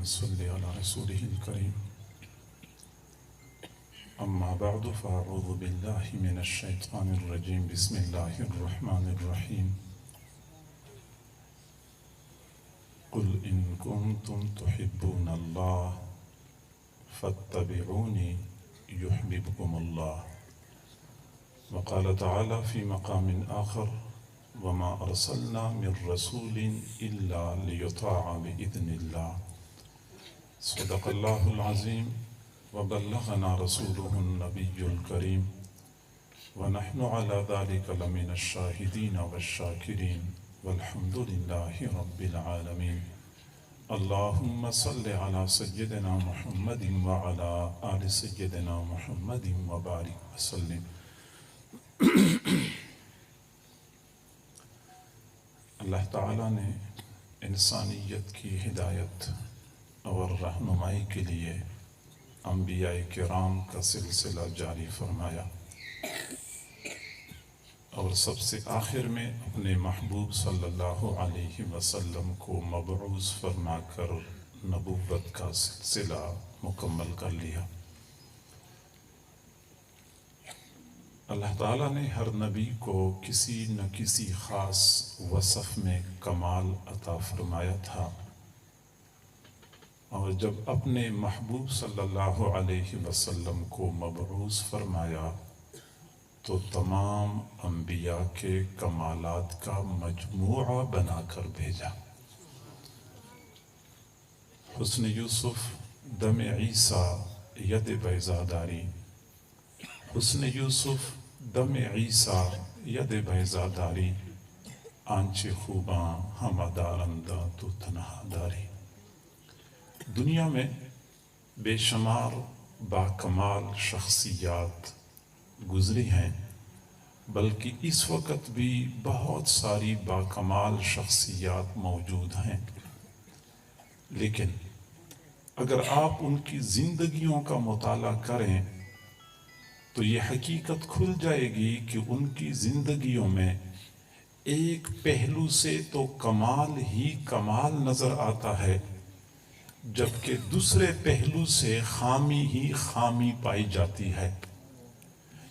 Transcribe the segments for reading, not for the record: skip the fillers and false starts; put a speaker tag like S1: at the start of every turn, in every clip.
S1: صل على رسوله الكريم أما بعد فأعوذ بالله من الشيطان الرجيم بسم الله الرحمن الرحيم قل إن كنتم تحبون الله فاتبعوني يحببكم الله وقال تعالى في مقام آخر وما أرسلنا من رسول إلا ليطاع بإذن الله صدق الله العظيم وبلغنا رسوله النبي الكريم ونحن على ذلك لمن الشاهدين والشاكرين والحمد لله رب العالمين اللهم صل على سيدنا محمد وعلى آل سيدنا محمد وبارك وسلم اللہ تعالیٰ نے انسانیت کی ہدایت اور رہنمائی کے لیے انبیاء کرام کا سلسلہ جاری فرمایا اور سب سے آخر میں اپنے محبوب صلی اللہ علیہ وسلم کو مبعوث فرما کر نبوت کا سلسلہ مکمل کر لیا۔ اللہ تعالیٰ نے ہر نبی کو کسی نہ کسی خاص وصف میں کمال عطا فرمایا تھا، اور جب اپنے محبوب صلی اللہ علیہ وسلم کو مبعوث فرمایا تو تمام انبیاء کے کمالات کا مجموعہ بنا کر بھیجا۔ حسن یوسف دم عیسیٰ ید بیضاداری، حسن یوسف دم عیسیٰ ید بیضاداری، آنچ خوباں ہمہ دارندہ تو تنہا داری۔ دنیا میں بے شمار باکمال شخصیات گزری ہیں، بلکہ اس وقت بھی بہت ساری باکمال شخصیات موجود ہیں، لیکن اگر آپ ان کی زندگیوں کا مطالعہ کریں تو یہ حقیقت کھل جائے گی کہ ان کی زندگیوں میں ایک پہلو سے تو کمال ہی کمال نظر آتا ہے، جبکہ دوسرے پہلو سے خامی ہی خامی پائی جاتی ہے۔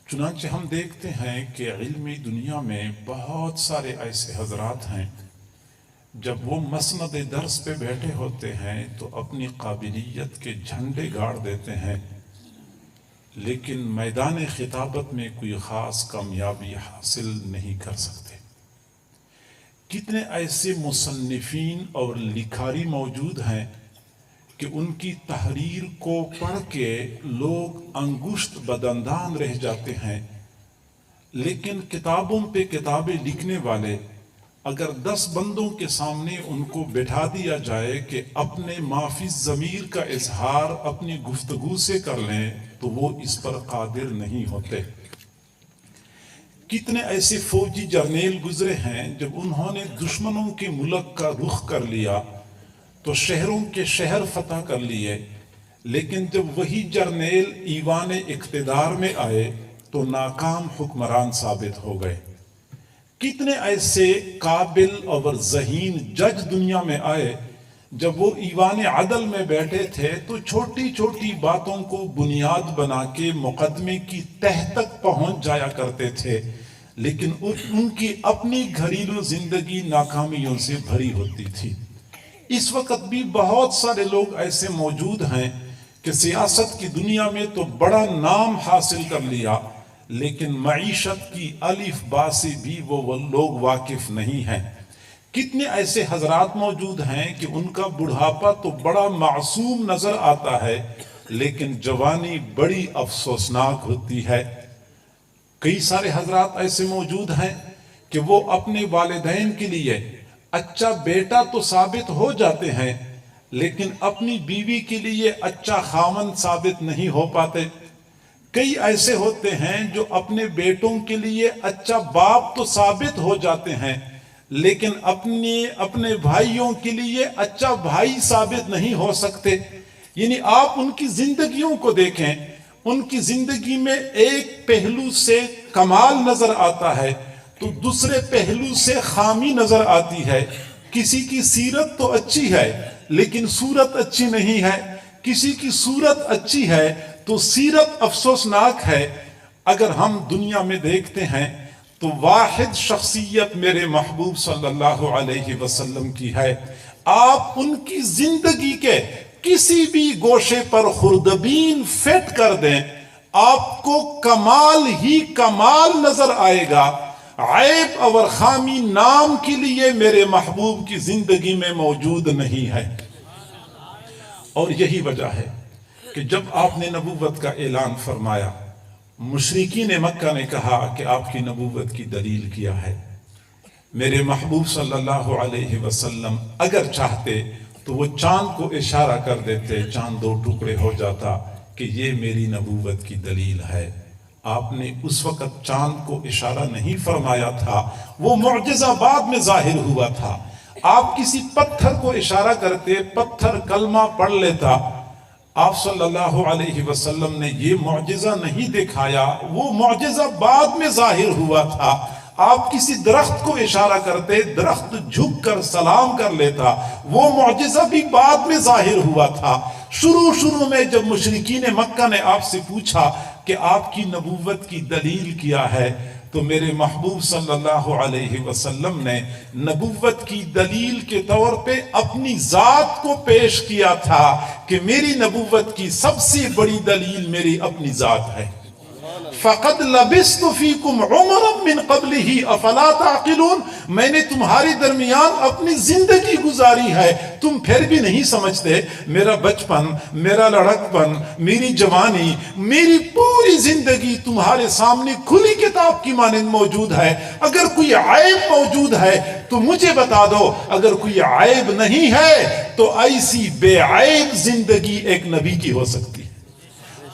S1: چنانچہ ہم دیکھتے ہیں کہ علمی دنیا میں بہت سارے ایسے حضرات ہیں، جب وہ مسند درس پہ بیٹھے ہوتے ہیں تو اپنی قابلیت کے جھنڈے گاڑ دیتے ہیں، لیکن میدان خطابت میں کوئی خاص کامیابی حاصل نہیں کر سکتے۔ کتنے ایسے مصنفین اور لکھاری موجود ہیں کہ ان کی تحریر کو پڑھ کے لوگ انگشت بدندان رہ جاتے ہیں، لیکن کتابوں پہ کتابیں لکھنے والے اگر 10 بندوں کے سامنے ان کو بٹھا دیا جائے کہ اپنے ما فی الضمیر کا اظہار اپنی گفتگو سے کر لیں تو وہ اس پر قادر نہیں ہوتے۔ کتنے ایسے فوجی جرنیل گزرے ہیں جب انہوں نے دشمنوں کے ملک کا رخ کر لیا تو شہروں کے شہر فتح کر لیے، لیکن جب وہی جرنیل ایوان اقتدار میں آئے تو ناکام حکمران ثابت ہو گئے۔ کتنے ایسے قابل اور ذہین جج دنیا میں آئے، جب وہ ایوان عدل میں بیٹھے تھے تو چھوٹی چھوٹی باتوں کو بنیاد بنا کے مقدمے کی تہ تک پہنچ جایا کرتے تھے، لیکن ان کی اپنی گھریلو زندگی ناکامیوں سے بھری ہوتی تھی۔ اس وقت بھی بہت سارے لوگ ایسے موجود ہیں کہ سیاست کی دنیا میں تو بڑا نام حاصل کر لیا، لیکن معیشت کی الف با سے بھی وہ لوگ واقف نہیں ہیں۔ کتنے ایسے حضرات موجود ہیں کہ ان کا بڑھاپا تو بڑا معصوم نظر آتا ہے، لیکن جوانی بڑی افسوسناک ہوتی ہے۔ کئی سارے حضرات ایسے موجود ہیں کہ وہ اپنے والدین کے لیے اچھا بیٹا تو ثابت ہو جاتے ہیں، لیکن اپنی بیوی کے لیے اچھا خاوند ثابت نہیں ہو پاتے۔ کئی ایسے ہوتے ہیں جو اپنے بیٹوں کے لیے اچھا باپ تو ثابت ہو جاتے ہیں، لیکن اپنے بھائیوں کے لیے اچھا بھائی ثابت نہیں ہو سکتے۔ یعنی آپ ان کی زندگیوں کو دیکھیں، ان کی زندگی میں ایک پہلو سے کمال نظر آتا ہے تو دوسرے پہلو سے خامی نظر آتی ہے۔ کسی کی سیرت تو اچھی ہے لیکن صورت اچھی نہیں ہے. کسی کی صورت اچھی ہے تو سیرت افسوسناک ہے. اگر ہم دنیا میں دیکھتے ہیں تو واحد شخصیت میرے محبوب صلی اللہ علیہ وسلم کی ہے. آپ ان کی زندگی کے کسی بھی گوشے پر خوردبین فٹ کر دیں, آپ کو کمال ہی کمال نظر آئے گا. عیب اور خامی نام کے لیے میرے محبوب کی زندگی میں موجود نہیں ہے. اور یہی وجہ ہے کہ جب آپ نے نبوت کا اعلان فرمایا, مشرکین مکہ نے کہا کہ آپ کی نبوت کی دلیل کیا ہے. میرے محبوب صلی اللہ علیہ وسلم اگر چاہتے تو وہ چاند کو اشارہ کر دیتے, چاند دو ٹکڑے ہو جاتا کہ یہ میری نبوت کی دلیل ہے. آپ نے اس وقت چاند کو اشارہ نہیں فرمایا تھا, وہ معجزہ بعد میں ظاہر ہوا تھا. آپ کسی پتھر کو اشارہ کرتے, پتھر کلمہ پڑھ لیتا. آپ صلی اللہ علیہ وسلم نے یہ معجزہ نہیں دکھایا, وہ معجزہ بعد میں ظاہر ہوا تھا. آپ کسی درخت کو اشارہ کرتے, درخت جھک کر سلام کر لیتا, وہ معجزہ بھی بعد میں ظاہر ہوا تھا. شروع میں جب مشرکین مکہ نے آپ سے پوچھا کہ آپ کی نبوت کی دلیل کیا ہے, تو میرے محبوب صلی اللہ علیہ وسلم نے نبوت کی دلیل کے طور پہ اپنی ذات کو پیش کیا تھا کہ میری نبوت کی سب سے بڑی دلیل میری اپنی ذات ہے. فَقَدْ لَبِثْتُ فِيكُمْ عُمَرًا مِّن قَبْلِهِ أَفَلَا تَعْقِلُونَ, میں نے تمہاری درمیان اپنی زندگی گزاری ہے, تم پھر بھی نہیں سمجھتے. میرا بچپن, میرا لڑکپن, میری جوانی, میری پوری زندگی تمہارے سامنے کھلی کتاب کی مانند موجود ہے. اگر کوئی عیب موجود ہے تو مجھے بتا دو, اگر کوئی عیب نہیں ہے تو ایسی بے عیب زندگی ایک نبی کی ہو سکتی.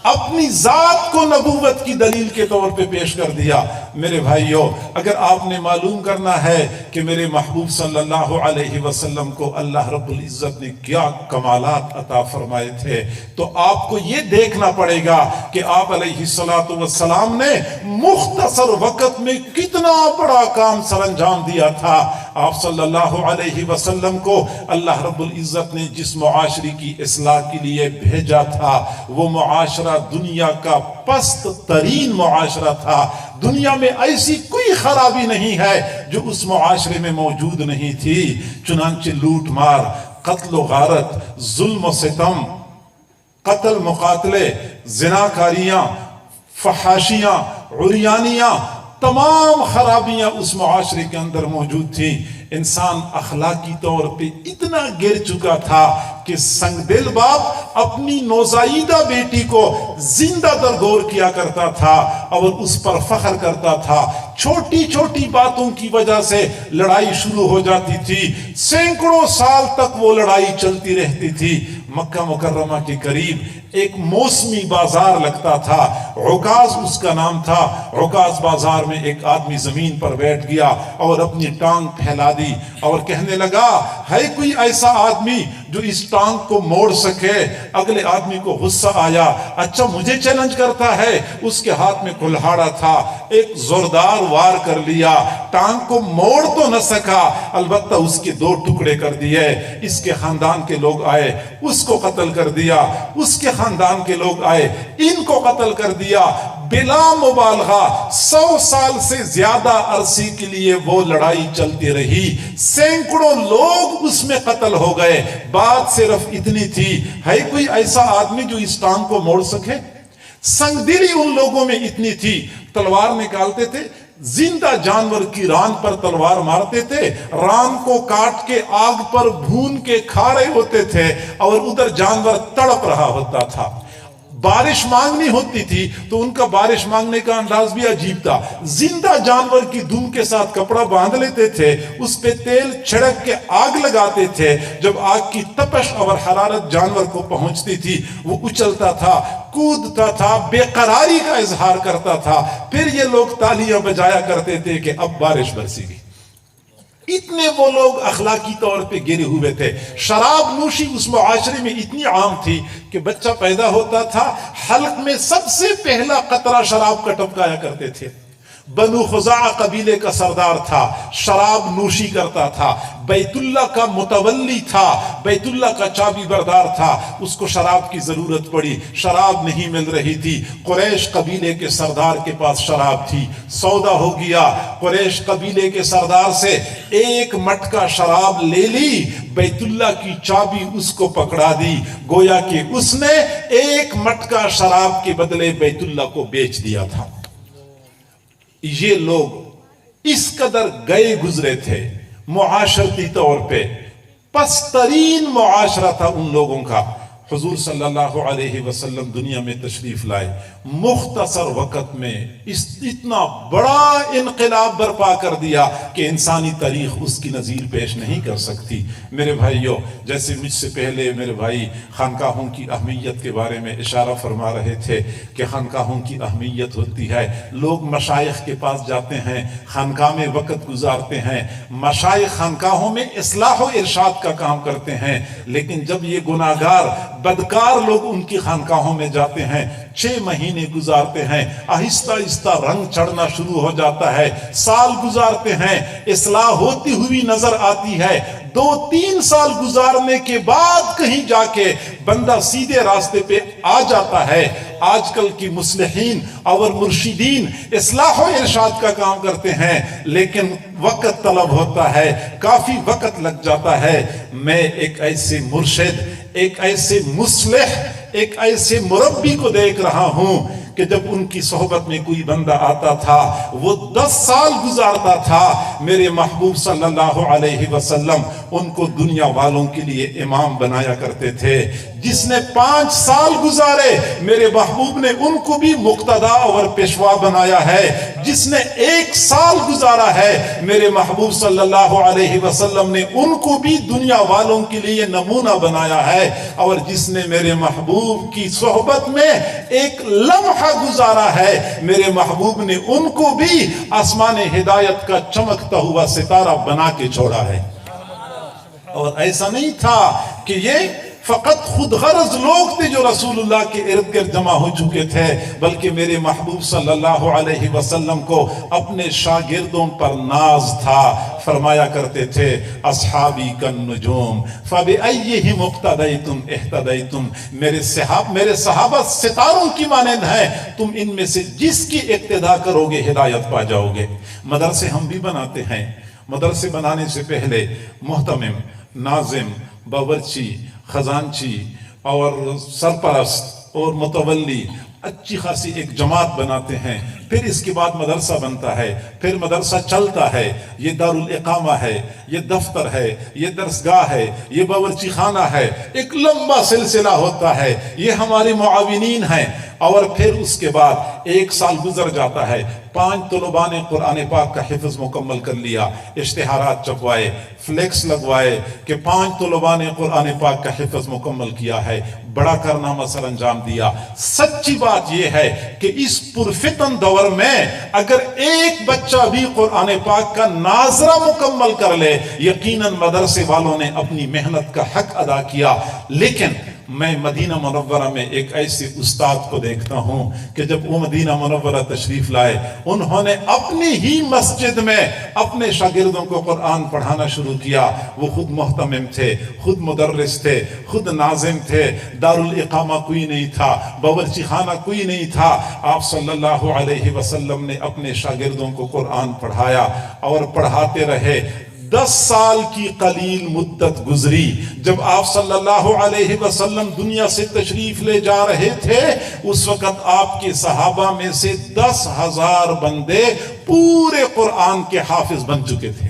S1: اپنی ذات کو نبوت کی دلیل کے طور پہ پیش کر دیا. میرے بھائیوں, اگر آپ نے معلوم کرنا ہے کہ میرے محبوب صلی اللہ علیہ وسلم کو اللہ رب العزت نے کیا کمالات عطا فرمائے تھے, تو آپ کو یہ دیکھنا پڑے گا کہ آپ علیہ السلام نے مختصر وقت میں کتنا بڑا کام سر انجام دیا تھا. آپ صلی اللہ علیہ وسلم کو اللہ رب العزت نے جس معاشرے کی اصلاح کے لیے بھیجا تھا, وہ معاشرہ دنیا کا پست ترین معاشرہ تھا. دنیا میں ایسی کوئی خرابی نہیں ہے جو اس معاشرے میں موجود نہیں تھی. چنانچہ لوٹ مار, قتل و غارت, ظلم و ستم, قتل مقاتلے, زناکاریاں, فحاشیاں, عریانیاں, تمام خرابیاں اس معاشرے کے اندر موجود تھیں. انسان اخلاقی طور پہ اتنا گر چکا تھا کہ سنگ دل باپ اپنی نوزائیدہ بیٹی کو زندہ درگور کیا کرتا تھا اور اس پر فخر کرتا تھا. چھوٹی چھوٹی باتوں کی وجہ سے لڑائی شروع ہو جاتی تھی, سینکڑوں سال تک وہ لڑائی چلتی رہتی تھی. مکہ مکرمہ کے قریب ایک موسمی بازار لگتا تھا, عکاظ اس کا نام تھا. عکاظ بازار میں ایک آدمی زمین پر بیٹھ گیا اور اپنی ٹانگ پھیلا دی اور کہنے لگا, ہے کوئی ایسا آدمی جو اس ٹانگ کو موڑ سکے؟ اگلے آدمی کو غصہ آیا, اچھا مجھے چیلنج کرتا ہے. اس کے ہاتھ میں کلہاڑا تھا, ایک زوردار وار کر لیا, ٹانگ کو موڑ تو نہ سکا, البتہ اس کے دو ٹکڑے کر دیے. اس کے خاندان کے لوگ آئے, اس کو قتل کر دیا. اس کے خاندان کے لوگ آئے, ان کو قتل کر دیا. بلا مبالغہ 100 سال سے زیادہ عرصے کے لیے وہ لڑائی چلتی رہی. سینکڑوں لوگ اس میں قتل ہو گئے. بات صرف اتنی تھی, ہے کوئی ایسا آدمی جو اس ٹانگ کو موڑ سکے؟ سنگ دلی ان لوگوں میں اتنی تھی, تلوار نکالتے تھے, زندہ جانور کی ران پر تلوار مارتے تھے, ران کو کاٹ کے آگ پر بھون کے کھا رہے ہوتے تھے اور ادھر جانور تڑپ رہا ہوتا تھا. بارش مانگنی ہوتی تھی تو ان کا بارش مانگنے کا انداز بھی عجیب تھا. زندہ جانور کی دم کے ساتھ کپڑا باندھ لیتے تھے, اس پہ تیل چھڑک کے آگ لگاتے تھے. جب آگ کی تپش اور حرارت جانور کو پہنچتی تھی, وہ اچھلتا تھا, کودتا تھا, بے قراری کا اظہار کرتا تھا. پھر یہ لوگ تالیاں بجایا کرتے تھے کہ اب بارش برسے گی. اتنے وہ لوگ اخلاقی طور پہ گرے ہوئے تھے. شراب نوشی اس معاشرے میں اتنی عام تھی کہ بچہ پیدا ہوتا تھا, حلق میں سب سے پہلا قطرہ شراب کا ٹپکایا کرتے تھے. بنو خزاع قبیلے کا سردار تھا، شراب نوشی کرتا تھا، بیت اللہ کا متولی تھا، بیت اللہ کا چابی بردار تھا، اس کو شراب کی ضرورت پڑی، شراب نہیں مل رہی تھی، قریش قبیلے کے سردار کے پاس شراب تھی، سودا ہو گیا، قریش قبیلے کے سردار سے ایک مٹکا شراب لے لی، بیت اللہ کی چابی اس کو پکڑا دی، گویا کہ اس نے ایک مٹکا شراب کے بدلے بیت اللہ کو بیچ دیا تھا۔ یہ لوگ اس قدر گئے گزرے تھے معاشرتی طور پہ، پسترین معاشرہ تھا ان لوگوں کا۔ حضور صلی اللہ علیہ وسلم دنیا میں تشریف لائے، مختصر وقت میں اتنا بڑا انقلاب برپا کر دیا کہ انسانی تاریخ اس کی نظیر پیش نہیں کر سکتی۔ میرے بھائیوں، جیسے مجھ سے پہلے میرے بھائی خانقاہوں کی اہمیت کے بارے میں اشارہ فرما رہے تھے کہ خانقاہوں کی اہمیت ہوتی ہے، لوگ مشائخ کے پاس جاتے ہیں، خانقاہ میں وقت گزارتے ہیں، مشائخ خانقاہوں میں اصلاح و ارشاد کا کام کرتے ہیں، لیکن جب یہ گناہگار بدکار لوگ ان کی خانقاہوں میں جاتے ہیں، 6 مہینے گزارتے ہیں، آہستہ آہستہ رنگ چڑھنا شروع ہو جاتا ہے، سال گزارتے ہیں، اصلاح ہوتی ہوئی نظر آتی ہے، 2-3 سال گزارنے کے بعد کہیں جا کے بندہ سیدھے راستے پہ آ جاتا ہے۔ آج کل کی مصلحین اور مرشدین اصلاح و ارشاد کا کام کرتے ہیں، لیکن وقت طلب ہوتا ہے، کافی وقت لگ جاتا ہے۔ میں ایک ایسے مرشد، ایک ایسے مصلح، ایک ایسے مربی کو دیکھ رہا ہوں کہ جب ان کی صحبت میں کوئی بندہ آتا تھا وہ 10 سال گزارتا تھا، میرے محبوب صلی اللہ علیہ وسلم ان کو دنیا والوں کے لیے امام بنایا کرتے تھے۔ جس نے 5 سال گزارے میرے محبوب نے ان کو بھی مقتدا اور پیشوا بنایا ہے۔ جس نے 1 سال گزارا ہے میرے محبوب صلی اللہ علیہ وسلم نے ان کو بھی دنیا والوں کے لیے نمونہ بنایا ہے، اور جس نے میرے محبوب کی صحبت میں ایک لمحہ گزارا ہے میرے محبوب نے ان کو بھی آسمان ہدایت کا چمکتا ہوا ستارہ بنا کے چھوڑا ہے۔ اور ایسا نہیں تھا کہ یہ فقط خود غرض لوگ تھے جو رسول اللہ کے ارد گرد جمع ہو چکے تھے، بلکہ میرے محبوب صلی اللہ علیہ وسلم کو اپنے شاگردوں پر ناز تھا۔ فرمایا کرتے تھے اصحابی کالنجوم فبأیہم اقتدیتم اہتدیتم، میرے صحابہ ستاروں کی مانند ہیں، تم ان میں سے جس کی اقتداء کرو گے ہدایت پا جاؤ گے۔ مدرسے ہم بھی بناتے ہیں، مدرسے بنانے سے پہلے محتمم، ناظم، باورچی، خزانچی اور سرپرست اور متولی اچھی خاصی ایک جماعت بناتے ہیں، پھر اس کے بعد مدرسہ بنتا ہے، پھر مدرسہ چلتا ہے، یہ دارالاقامہ ہے، یہ دفتر ہے، یہ درسگاہ ہے، یہ باورچی خانہ ہے، ایک لمبا سلسلہ ہوتا ہے، یہ ہمارے معاونین ہیں۔ اور پھر اس کے بعد 1 سال گزر جاتا ہے، 5 طلباء نے قرآن پاک کا حفظ مکمل کر لیا، اشتہارات چھپوائے، فلیکس لگوائے کہ 5 طلباء نے قرآن پاک کا حفظ مکمل کیا ہے، بڑا کارنامہ سر انجام دیا۔ سچی بات یہ ہے کہ اس پرفتن دور میں اگر ایک بچہ بھی قرآن پاک کا ناظرہ مکمل کر لے، یقیناً مدرسے والوں نے اپنی محنت کا حق ادا کیا۔ لیکن میں مدینہ منورہ میں ایک ایسے استاد کو دیکھتا ہوں کہ جب وہ مدینہ منورہ تشریف لائے، انہوں نے اپنی ہی مسجد میں اپنے شاگردوں کو قرآن پڑھانا شروع کیا۔ وہ خود محتمم تھے، خود مدرس تھے، خود ناظم تھے، دارالاقامہ کوئی نہیں تھا، باورچی خانہ کوئی نہیں تھا۔ آپ صلی اللہ علیہ وسلم نے اپنے شاگردوں کو قرآن پڑھایا اور پڑھاتے رہے۔ 10 سال کی قلیل مدت گزری، جب آپ صلی اللہ علیہ وسلم دنیا سے تشریف لے جا رہے تھے، اس وقت آپ کے صحابہ میں سے 10,000 بندے پورے قرآن کے حافظ بن چکے تھے۔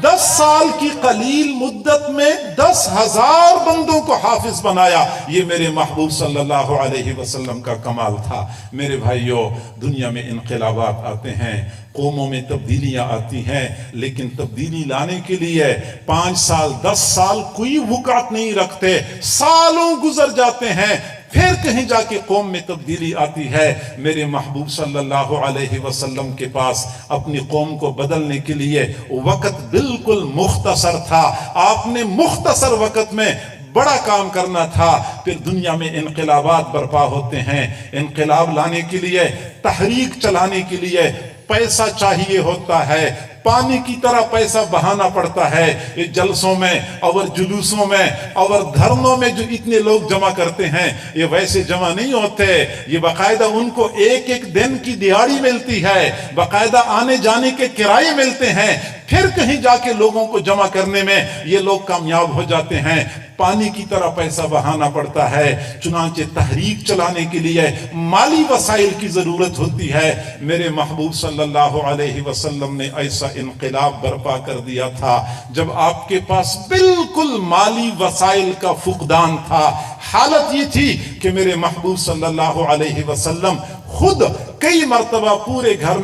S1: 10 سال کی قلیل مدت میں 10,000 بندوں کو حافظ بنایا، یہ میرے محبوب صلی اللہ علیہ وسلم کا کمال تھا۔ میرے بھائیوں، دنیا میں انقلابات آتے ہیں، قوموں میں تبدیلیاں آتی ہیں، لیکن تبدیلی لانے کے لیے 5 سال 10 سال کوئی وقت نہیں رکھتے، سالوں گزر جاتے ہیں، پھر کہیں جا کے قوم میں تبدیلی آتی ہے۔ میرے محبوب صلی اللہ علیہ وسلم کے پاس اپنی قوم کو بدلنے کے لیے وقت بالکل مختصر تھا۔ آپ نے مختصر وقت میں بڑا کام کرنا تھا۔ پھر دنیا میں انقلابات برپا ہوتے ہیں، انقلاب لانے کے لیے، تحریک چلانے کے لیے پیسہ چاہیے ہوتا ہے، پانی کی طرح پیسہ بہانا پڑتا ہے۔ یہ جلسوں میں اور جلوسوں میں اور دھرنوں میں جو اتنے لوگ جمع کرتے ہیں، یہ ویسے جمع نہیں ہوتے، یہ باقاعدہ ان کو ایک ایک دن کی دیہاڑی ملتی ہے، باقاعدہ آنے جانے کے کرائے ملتے ہیں، پھر کہیں جا کے لوگوں کو جمع کرنے میں یہ لوگ کامیاب ہو جاتے ہیں۔ پانی کی طرح پیسہ بہانا پڑتا ہے، چنانچہ تحریک چلانے کے لیے مالی وسائل کی ضرورت ہوتی ہے۔ میرے محبوب صلی اللہ علیہ وسلم نے ایسا انقلاب برپا کر دیا تھا جب آپ کے پاس بالکل مالی وسائل کا فقدان تھا۔ حالت یہ تھی کہ میرے محبوب صلی اللہ علیہ وسلم خود کئی مرتبہ پورے گھر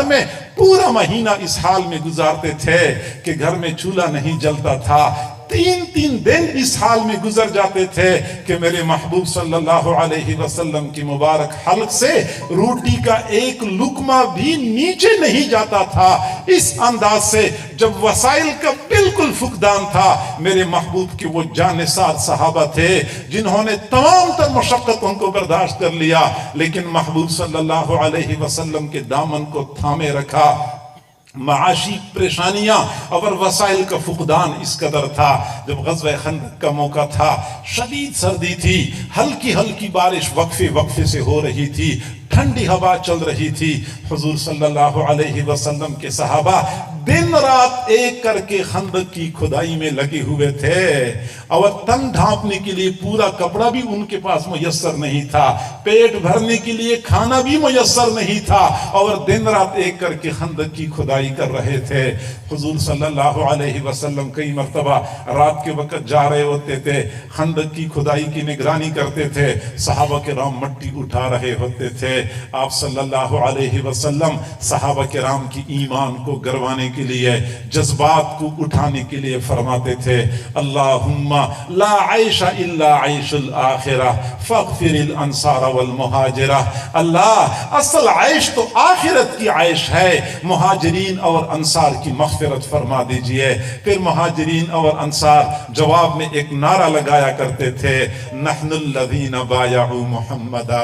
S1: میں پورا مہینہ اس حال میں گزارتے تھے کہ گھر میں چولہا نہیں جلتا تھا، 3 دن اس حال میں گزر جاتے تھے کہ میرے محبوب صلی اللہ علیہ وسلم کی مبارک حلق سے روٹی کا ایک لقمہ بھی نیچے نہیں جاتا تھا۔ اس انداز سے جب وسائل کا بالکل فقدان تھا، میرے محبوب کے وہ جانثار صحابہ تھے جنہوں نے تمام تر مشقتوں کو برداشت کر لیا، لیکن محبوب صلی اللہ علیہ وسلم کے دامن کو تھامے رکھا۔ معاشی پریشانیاں اور وسائل کا فقدان اس قدر تھا، جب غزوہ خندق کا موقع تھا، شدید سردی تھی، ہلکی ہلکی بارش وقفے سے ہو رہی تھی، ٹھنڈی ہوا چل رہی تھی۔ حضور صلی اللہ علیہ وسلم کے صحابہ دن رات ایک کر کے خندق کی کھدائی میں لگے ہوئے تھے، اور تن ڈھانپنے کے لیے پورا کپڑا بھی ان کے پاس میسر نہیں تھا، پیٹ بھرنے کے لیے کھانا بھی میسر نہیں تھا، اور دن رات ایک کر کے خندق کی کھدائی کر رہے تھے۔ حضور صلی اللہ علیہ وسلم کئی مرتبہ رات کے وقت جا رہے ہوتے تھے، خندق کی کھدائی کی نگرانی کرتے تھے، صحابہ کرام مٹی اٹھا رہے ہوتے تھے۔ آپ صلی اللہ علیہ وسلم صحابہ کرام کی ایمان کو گروانے کے لیے، جذبات کو اٹھانے کے لیے فرماتے تھے، اللہم لا عیش الا عیش الآخرہ فاغفر الانصار والمہاجرہ۔ اللہ، اصل عیش تو آخرت کی عیش ہے، مہاجرین اور انصار کی مغفرت فرما دیجئے۔ پھر مہاجرین اور انصار جواب میں ایک نعرہ لگایا کرتے تھے، نحن الذین بایعوا محمدا،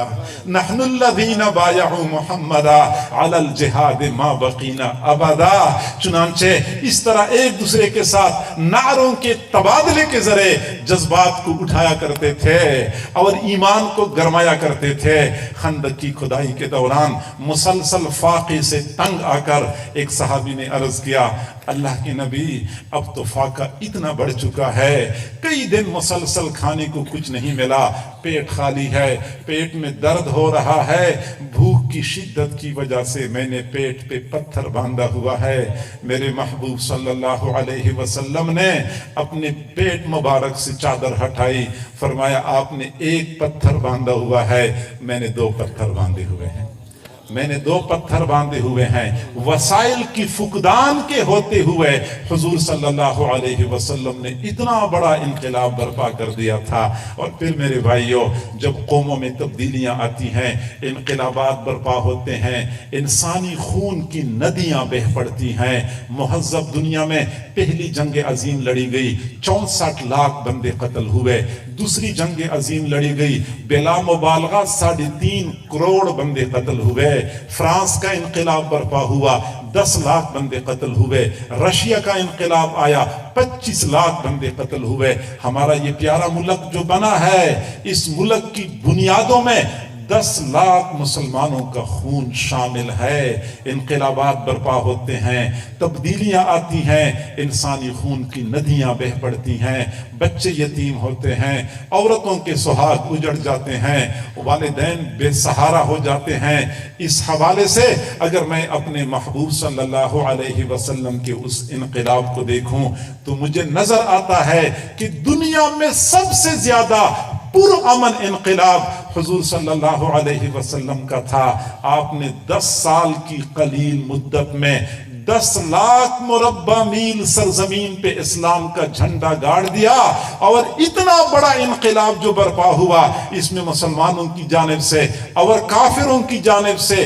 S1: نحن الذین بایعوا محمدا علی الجہاد ما بقینا ابدا۔ چنانچہ اس طرح ایک دوسرے کے ساتھ نعروں کے تبادلے کے ذریعے جذبات کو اٹھایا کرتے تھے اور ایمان کو گرمایا کرتے تھے۔ خندق کی کھدائی کے دوران مسلسل فاقے سے تنگ آ کر ایک صحابی نے عرض کیا، اللہ کے نبی، اب تو فاقہ اتنا بڑھ چکا ہے، کئی دن مسلسل کھانے کو کچھ نہیں ملا، پیٹ خالی ہے، پیٹ میں درد ہو رہا ہے، بھوک کی شدت کی وجہ سے میں نے پیٹ پہ پتھر باندھا ہوا ہے۔ میرے محبوب صلی اللہ علیہ وسلم نے اپنے پیٹ مبارک سے چادر ہٹائی، فرمایا آپ نے ایک پتھر باندھا ہوا ہے، میں نے 2 پتھر باندھے ہوئے ہیں، میں نے 2 پتھر باندھے ہوئے ہیں۔ وسائل کی فقدان کے ہوتے ہوئے حضور صلی اللہ علیہ وسلم نے اتنا بڑا انقلاب برپا کر دیا تھا۔ اور پھر میرے بھائیوں، جب قوموں میں تبدیلیاں آتی ہیں، انقلابات برپا ہوتے ہیں، انسانی خون کی ندیاں بہہ پڑتی ہیں۔ مہذب دنیا میں پہلی جنگ عظیم لڑی گئی، 64 لاکھ بندے قتل ہوئے۔ دوسری جنگ عظیم لڑی گئی، بلا مبالغہ 3.5 کروڑ بندے قتل ہوئے۔ فرانس کا انقلاب برپا ہوا، 10 لاکھ بندے قتل ہوئے۔ رشیا کا انقلاب آیا، 25 لاکھ بندے قتل ہوئے۔ ہمارا یہ پیارا ملک جو بنا ہے، اس ملک کی بنیادوں میں 10 لاکھ مسلمانوں کا خون شامل ہے۔ انقلابات برپا ہوتے ہیں، تبدیلیاں آتی ہیں، انسانی خون کی ندیاں بہہ پڑتی ہیں، بچے یتیم ہوتے ہیں، عورتوں کے سہاگ اجڑ جاتے ہیں، والدین بے سہارا ہو جاتے ہیں۔ اس حوالے سے اگر میں اپنے محبوب صلی اللہ علیہ وسلم کے اس انقلاب کو دیکھوں تو مجھے نظر آتا ہے کہ دنیا میں سب سے زیادہ پرامن انقلاب حضور صلی اللہ علیہ وسلم کا تھا۔ آپ نے 10 سال کی قلیل مدت میں 10 لاکھ مربع میل سرزمین پہ اسلام کا جھنڈا گاڑ دیا، اور اتنا بڑا انقلاب جو برپا ہوا، اس میں مسلمانوں کی جانب سے اور کافروں کی جانب سے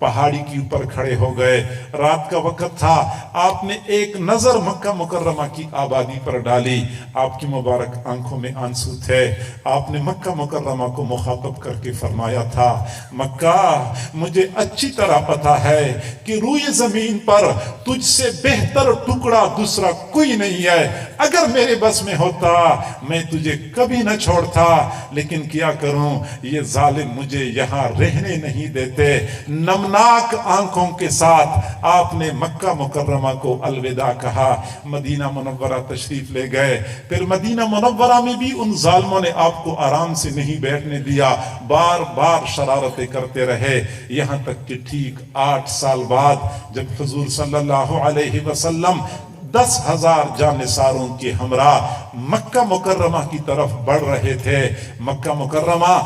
S1: پہاڑی کے اوپر کھڑے ہو گئے، رات کا وقت تھا، آپ نے ایک نظر مکہ مکرمہ کی آبادی پر ڈالی، آپ کی مبارک آنکھوں میں آنسو تھے، آپ نے مکہ مکرمہ کو مخاطب کر کے فرمایا تھا، مکہ مجھے اچھی طرح پتا ہے کہ روئے زمین پر تجھ سے بہتر ٹکڑا دوسرا کوئی نہیں ہے، اگر میرے بس میں ہوتا میں تجھے کبھی نہ چھوڑتا، لیکن کیا کروں، یہ ظالم مجھے یہاں رہنے نہیں دیتے۔ نمناک آنکھوں کے ساتھ آپ نے مکہ مکرمہ کو الوداع کہا، مدینہ منورہ تشریف لے گئے۔ پھر مدینہ منورہ میں بھی ان ظالموں نے آپ کو آرام سے نہیں بیٹھنے دیا، بار بار شرارتیں کرتے رہے، یہاں تک کہ ٹھیک 8 سال بعد جب حضور صلی اللہ علیہ وسلم 10,000 جانثاروں کے ہمراہ مکہ مکرمہ کی طرف بڑھ رہے تھے، مکہ مکرمہ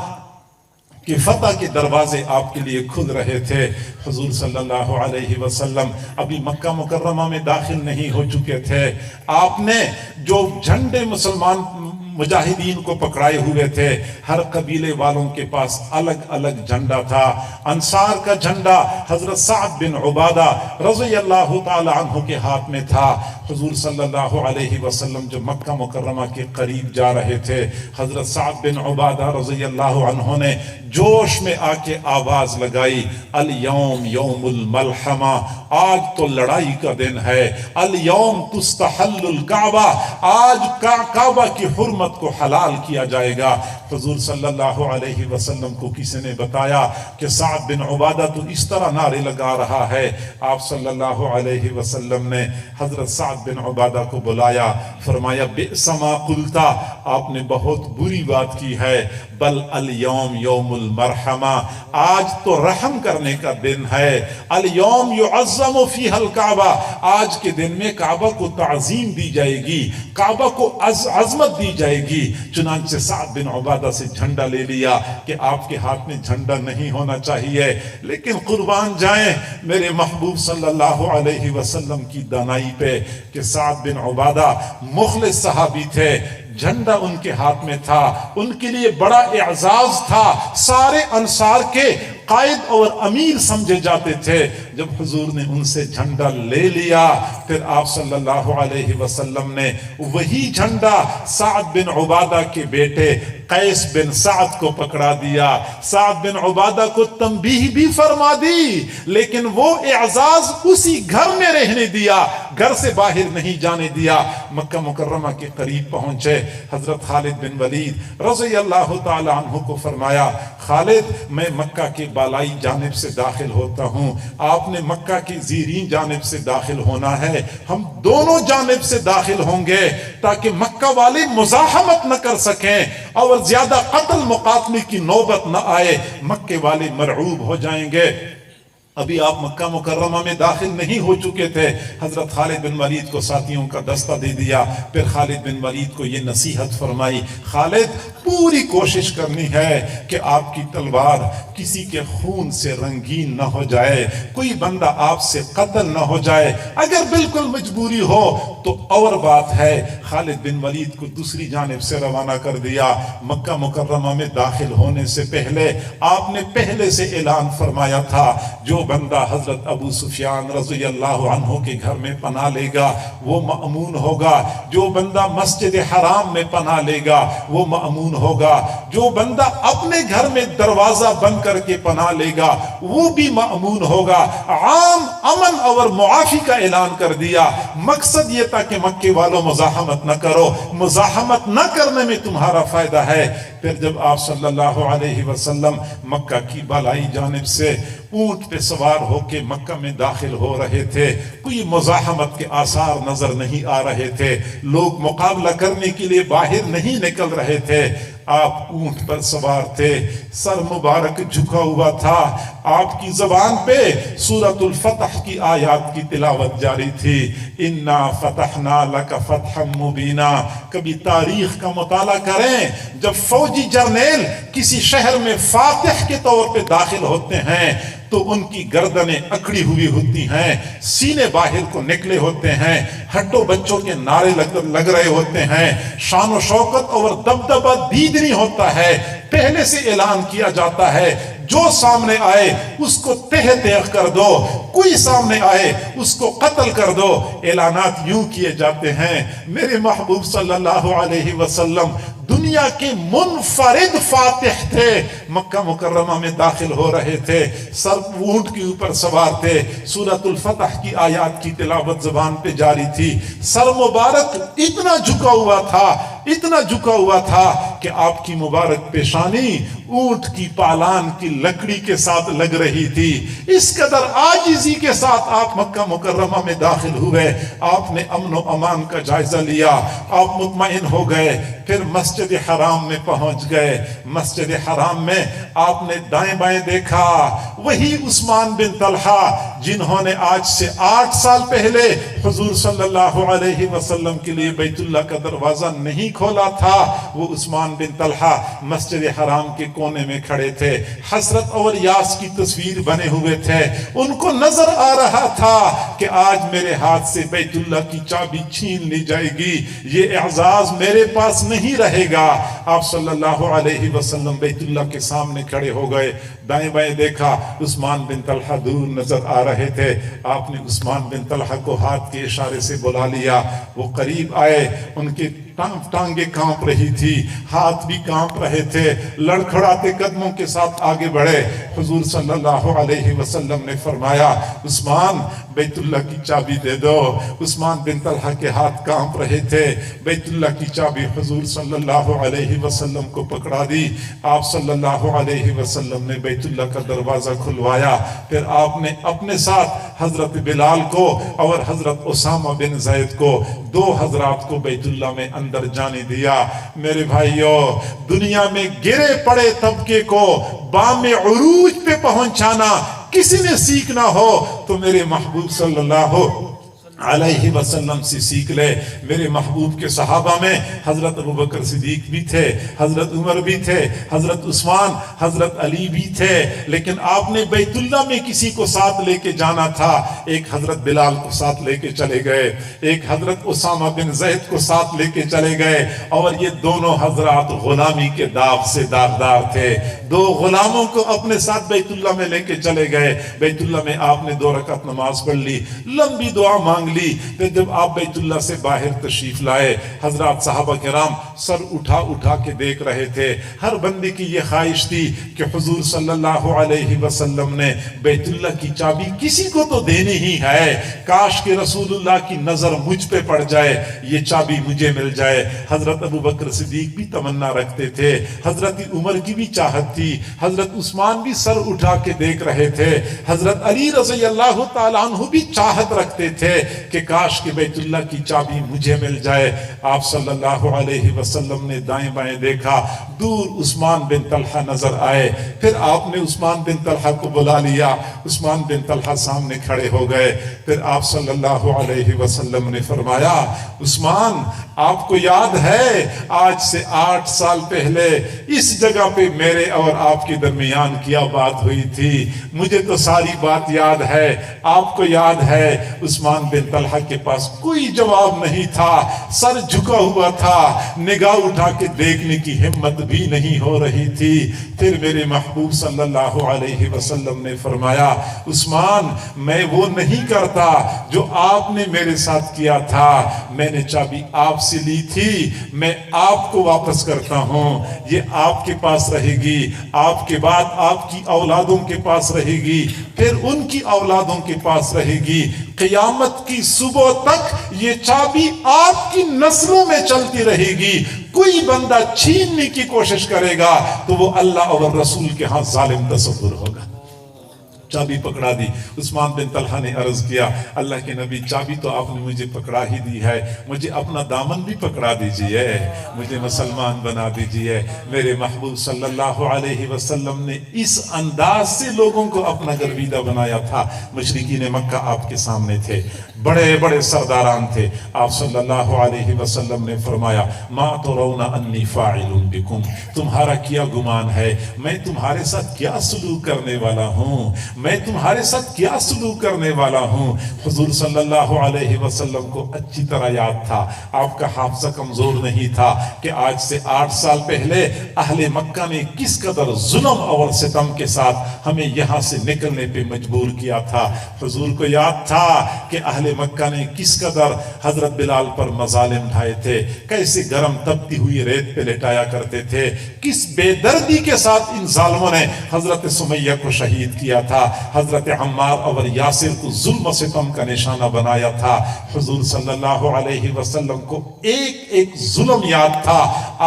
S1: کہ فتح کے دروازے آپ کے لیے کھل رہے تھے، حضور صلی اللہ علیہ وسلم ابھی مکہ مکرمہ میں داخل نہیں ہو چکے تھے، آپ نے جو جھنڈے مسلمان مجاہدین کو پکڑائے ہوئے تھے، ہر قبیلے والوں کے پاس الگ الگ جھنڈا تھا۔ انصار کا جھنڈا حضرت سعد بن عبادہ رضی اللہ تعالی عنہ کے ہاتھ میں تھا۔ حضور صلی اللہ علیہ وسلم جو مکہ مکرمہ کے قریب جا رہے تھے، حضرت سعد بن عبادہ رضی اللہ عنہ نے جوش میں آ کے آواز لگائی، الیوم یوم الملحمہ، آج تو لڑائی کا دن ہے، الیوم تستحل الکعبہ، آج کعبہ کی حرمت کو حلال کیا جائے گا۔ حضور صلی اللہ علیہ وسلم کو کسی نے بتایا کہ سعد بن عبادہ تو اس طرح نعرے لگا رہا ہے، آپ صلی اللہ علیہ وسلم نے حضرت سعد بن عبادہ کو بلایا، فرمایا بئس ما قلتا، آپ نے بہت بری بات کی ہے، بل الیوم یوم المرحمہ، آج تو رحم کرنے کا دن ہے، الیوم یعظم فیہ الکعبہ، آج کے دن میں کعبہ کو تعظیم دی جائے گی، کعبہ کو عظمت دی جائے گی۔ چنانچہ سعد بن عبادہ سے جھنڈا لے لیا کہ آپ کے ہاتھ میں جھنڈا نہیں ہونا چاہیے، لیکن قربان جائیں میرے محبوب صلی اللہ علیہ وسلم کی دانائی پہ کہ سعد بن عبادہ مخلص صحابی تھے، جھنڈا ان کے ہاتھ میں تھا، ان کے لیے بڑا اعزاز تھا، سارے انصار کے قائد اور امیر سمجھے جاتے تھے۔ جب حضور نے ان سے جھنڈا لے لیا، پھر آپ صلی اللہ علیہ وسلم نے وہی جھنڈا سعد بن عبادہ کے بیٹے قیس بن سعد کو پکڑا دیا۔ سعد بن عبادہ کو تنبیہ بھی فرما دی، لیکن وہ اعزاز اسی گھر میں رہنے دیا، گھر سے باہر نہیں جانے دیا۔ مکہ مکرمہ کے قریب پہنچے، حضرت خالد بن ولید رضی اللہ تعالی عنہ کو فرمایا، خالد میں مکہ کے بالائی جانب سے داخل ہوتا ہوں، آپ نے مکہ کی زیریں جانب سے داخل ہونا ہے، ہم دونوں جانب سے داخل ہوں گے تاکہ مکہ والے مزاحمت نہ کر سکیں اور زیادہ قتل مقاتلے کی نوبت نہ آئے، مکے والے مرعوب ہو جائیں گے۔ ابھی آپ مکہ مکرمہ میں داخل نہیں ہو چکے تھے، حضرت خالد بن ولید کو ساتھیوں کا دستہ دے دیا، پھر خالد بن ولید کو یہ نصیحت فرمائی، خالد پوری کوشش کرنی ہے کہ آپ کی تلوار کسی کے خون سے رنگین نہ ہو جائے، کوئی بندہ آپ سے قتل نہ ہو جائے، اگر بالکل مجبوری ہو تو اور بات ہے۔ خالد بن ولید کو دوسری جانب سے روانہ کر دیا۔ مکہ مکرمہ میں داخل ہونے سے پہلے آپ نے پہلے سے اعلان فرمایا تھا، جو بندہ حضرت ابو سفیان رضی اللہ عنہ کے گھر میں پناہ لے گا وہ مأمون ہوگا، جو بندہ مسجد حرام میں پناہ لے گا وہ مأمون ہوگا، جو بندہ اپنے گھر میں دروازہ بند کر کے پناہ لے گا وہ بھی مأمون ہوگا۔ عام امن اور معافی کا اعلان کر دیا، مقصد یہ تھا کہ مکے والوں مزاحمت نہ کرو، مزاحمت نہ کرنے میں تمہارا فائدہ ہے۔ پھر جب آپ صلی اللہ علیہ وسلم مکہ کی بالائی جانب سے اونٹ پہ سوار ہو کے مکہ میں داخل ہو رہے تھے، کوئی مزاحمت کے آثار نظر نہیں آ رہے تھے، لوگ مقابلہ کرنے کے لیے باہر نہیں نکل رہے تھے، آپ اونٹ پر سوار تھے، سر مبارک جھکا ہوا تھا، آپ کی زبان پہ سورۃ الفتح کی آیات کی تلاوت جاری تھی، انا فتحنا لک فتحا مبینا۔ کبھی تاریخ کا مطالعہ کریں، جب فوجی جرنیل کسی شہر میں فاتح کے طور پہ داخل ہوتے ہیں تو ان کی گردنیں اکڑی ہوئی ہوتی ہیں، سینے باہر کو نکلے ہوتے ہیں، ہٹو بچوں کے نعرے لگ رہے ہوتے ہیں، شان و شوکت اور دبدبہ دیدنی ہوتا ہے۔ پہلے سے اعلان کیا جاتا ہے جو سامنے آئے اس کو تہ تہ کر دو، کوئی سامنے آئے اس کو قتل کر دو۔ اعلانات یوں کیے جاتے ہیں۔ میرے محبوب صلی اللہ علیہ وسلم دنیا کے منفرد فاتح تھے، مکہ مکرمہ میں داخل ہو رہے تھے، سر اونٹ کے اوپر سوار تھے، سورۃ الفتح کی آیات کی تلاوت زبان پہ جاری تھی، سر مبارک اتنا جھکا ہوا تھا، اتنا جھکا ہوا تھا کہ آپ کی مبارک پیشانی اونٹ کی پالان کی لکڑی کے ساتھ لگ رہی تھی۔ اس قدر عاجزی کے ساتھ آپ مکہ مکرمہ میں داخل ہوئے۔ آپ نے امن و امان کا جائزہ لیا، آپ مطمئن ہو گئے، پھر مسجد حرام میں پہنچ گئے۔ مسجد حرام میں آپ نے دائیں بائیں دیکھا، وہی عثمان بن طلحہ جنہوں نے آج سے 8 سال پہلے حضور صلی اللہ علیہ وسلم کے لیے بیت اللہ کا دروازہ نہیں کھولا تھا، وہ عثمان بن طلحہ مسجد حرام کے کونے میں کھڑے تھے، حسرت اور یاس کی تصویر بنے ہوئے تھے۔ ان کو نظر آ رہا تھا کہ آج میرے ہاتھ سے بیت اللہ کی چابی چھین لی جائے گی، یہ اعزاز میرے پاس نہیں رہے گا۔ آپ صلی اللہ علیہ وسلم بیت اللہ کے سامنے کھڑے ہو گئے، دائیں بائیں دیکھا، عثمان بن طلحہ دور نظر آ رہے تھے۔ آپ نے عثمان بن طلحہ کو ہاتھ کے اشارے سے بلا لیا، وہ قریب آئے، ان کے ٹانگیں کانپ رہی تھی، ہاتھ بھی کانپ رہے تھے، لڑکھڑاتے قدموں کے ساتھ آگے بڑھے۔ حضور صلی اللہ علیہ وسلم نے فرمایا، عثمان بیت اللہ کی چابی دے دو۔ عثمان بن طلحہ کے ہاتھ کانپ رہے تھے، بیت اللہ کی چابی حضور صلی اللہ علیہ وسلم کو پکڑا دی۔ آپ صلی اللہ علیہ وسلم نے بیت اللہ کا دروازہ کھلوایا، پھر آپ نے اپنے ساتھ حضرت بلال کو اور حضرت اسامہ بن زید کو، 2 حضرات کو بیت اللہ میں اندر جانے دیا۔ میرے بھائیو، دنیا میں گرے پڑے طبقے کو بام عروج پہ پہنچانا کسی نے سیکھنا ہو تو میرے محبوب صلی اللہ علیہ وسلم سے سیکھ لے۔ میرے محبوب کے صحابہ میں حضرت ابوبکر صدیق بھی تھے، حضرت عمر بھی تھے، حضرت عثمان، حضرت علی بھی تھے، لیکن آپ نے بیت اللہ میں کسی کو ساتھ لے کے جانا تھا، ایک حضرت بلال کو ساتھ لے کے چلے گئے، ایک حضرت اسامہ بن زید کو ساتھ لے کے چلے گئے، اور یہ دونوں حضرات غلامی کے داغ سے داغدار تھے۔ 2 غلاموں کو اپنے ساتھ بیت اللہ میں لے کے چلے گئے۔ بیت اللہ میں آپ نے 2 رکعت نماز پڑھ لی، لمبی دعا مانگ لی۔ پھر جب آپ بیت اللہ سے باہر تشریف لائے، حضرات صحابہ کرام سر اٹھا اٹھا کے دیکھ رہے تھے۔ ہر بندے کی یہ خواہش تھی کہ حضور صلی اللہ علیہ وسلم نے بیت اللہ کی چابی کسی کو تو دینی ہی ہے، کاش کہ رسول اللہ کی نظر مجھ پہ پڑ جائے، یہ چابی مجھے مل جائے۔ حضرت ابوبکر صدیق بھی تمنا رکھتے تھے، حضرت عمر کی بھی چاہت تھی، حضرت عثمان بھی سر اٹھا کے دیکھ رہے تھے، حضرت علی رضی اللہ تعالیٰ عنہ بھی چاہت رکھتے تھے کہ کاش کہ بیت اللہ کی چابی مجھے مل جائے۔ آپ صلی اللہ علیہ وسلم نے دائیں بائیں دیکھا، دور عثمان بن طلحہ نظر آئے، پھر آپ نے عثمان بن طلحہ کو بلا لیا، عثمان بن طلحہ سامنے کھڑے ہو گئے۔ پھر آپ صلی اللہ علیہ وسلم نے فرمایا، عثمان آپ کو یاد ہے آج سے 8 سال پہلے اس جگہ پہ میرے اور آپ کے درمیان کیا بات ہوئی تھی؟ مجھے تو ساری بات یاد ہے، آپ کو یاد ہے؟ عثمان بن طلحہ کے پاس کوئی جواب نہیں تھا، سر جھکا ہوا تھا، نگاہ اٹھا کے دیکھنے کی ہمت بھی نہیں ہو رہی تھی۔ پھر میرے محبوب صلی اللہ علیہ وسلم نے فرمایا، عثمان میں وہ نہیں کرتا جو آپ نے میرے ساتھ کیا تھا، میں نے چابی آپ سے لی تھی، میں آپ کو واپس کرتا ہوں، یہ آپ کے پاس رہے گی، آپ کے بعد آپ کی اولادوں کے پاس رہے گی، پھر ان کی اولادوں کے پاس رہے گی، قیامت کی صبح تک یہ چابی آپ کی نسلوں میں چلتی رہے گی۔ کوئی بندہ چھیننے کی کوشش کرے گا تو وہ اللہ اور رسول کے ہاں ظالم تصور ہوگا۔ چابی پکڑا دی۔ عثمان بن طلحہ نے عرض کیا، اللہ کے نبی چابی تو آپ نے مجھے پکڑا ہی دی ہے، مجھے اپنا دامن بھی پکڑا دیجئے، مجھے مسلمان بنا دیجئے۔ میرے محبوب صلی اللہ علیہ وسلم نے اس انداز سے لوگوں کو اپنا گرویدہ بنایا تھا۔ مشرکین مکہ آپ کے سامنے تھے، بڑے بڑے سرداران تھے۔ آپ صلی اللہ علیہ وسلم نے فرمایا، ما ترون انی فاعل بکم، تمہارا کیا گمان ہے میں تمہارے ساتھ کیا سلوک کرنے والا ہوں؟ میں تمہارے ساتھ کیا سلوک کرنے والا ہوں۔ حضور صلی اللہ علیہ وسلم کو اچھی طرح یاد تھا، آپ کا حافظہ کمزور نہیں تھا کہ آج سے 8 سال پہلے اہل مکہ نے کس قدر ظلم اور ستم کے ساتھ ہمیں یہاں سے نکلنے پہ مجبور کیا تھا۔ حضور کو یاد تھا کہ اہل مکہ نے کس قدر حضرت بلال پر مظالم ڈھائے تھے، کیسے گرم تپتی ہوئی ریت پہ لٹایا کرتے تھے، کس بے دردی کے ساتھ ان ظالموں نے حضرت سمیہ کو شہید کیا تھا، حضرت عمار اور یاسر کو ظلم و ستم کا نشانہ بنایا تھا۔ حضور صلی اللہ علیہ وسلم کو ایک ایک ظلم یاد تھا۔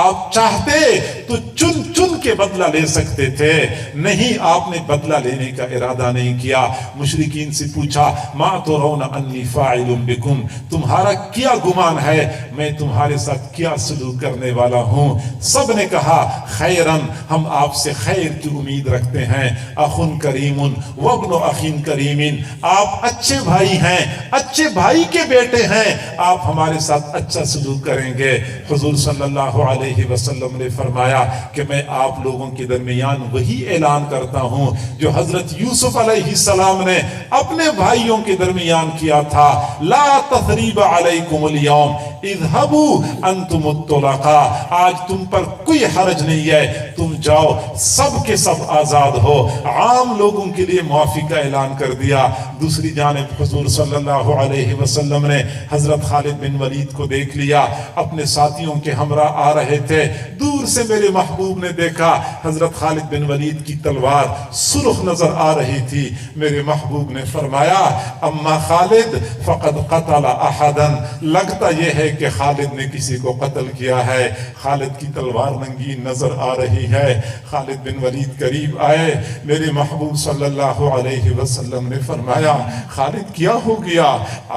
S1: آپ چاہتے تو چن چن کے بدلہ لے سکتے تھے، نہیں، آپ نے بدلہ لینے کا ارادہ نہیں کیا۔ مشرکین سے پوچھا ما ترون انی فاعل بکم، تمہارا کیا گمان ہے میں تمہارے ساتھ کیا سلوک کرنے والا ہوں؟ سب نے کہا خیرن، ہم آپ سے خیر کی امید رکھتے ہیں، اخ کریم وابن اخ کریم، آپ اچھے بھائی ہیں، اچھے بھائی کے بیٹے ہیں، آپ ہمارے ساتھ اچھا سلوک کریں گے۔ حضور صلی اللہ علیہ وسلم نے فرمایا کہ میں آپ لوگوں کے درمیان وہی اعلان کرتا ہوں جو حضرت یوسف علیہ السلام نے اپنے بھائیوں کے درمیان کیا تھا، لا تثریب علیکم اليوم اذهبوا انتم الطلقاء، آج تم پر کوئی حرج نہیں ہے، تم جاؤ، سب کے سب آزاد ہو۔ عام لوگوں کے لیے معافی کا اعلان کر دیا۔ دوسری جانب حضور صلی اللہ علیہ وسلم نے حضرت خالد بن ولید کو دیکھ لیا، اپنے ساتھیوں کے ہمراہ آ رہے تھے، دور سے میرے محبوب نے دیکھا حضرت خالد بن ولید کی تلوار سرخ نظر آ رہی تھی۔ میرے محبوب نے فرمایا اما خالد فقد قتل احدا، لگتا یہ ہے کہ خالد نے کسی کو قتل کیا ہے۔ خالد کی تلوار ننگی نظر آ رہی ہے۔ خالد بن ولید قریب آئے، میرے محبوب صلی اللہ علیہ وسلم نے فرمایا خالد کیا ہو گیا؟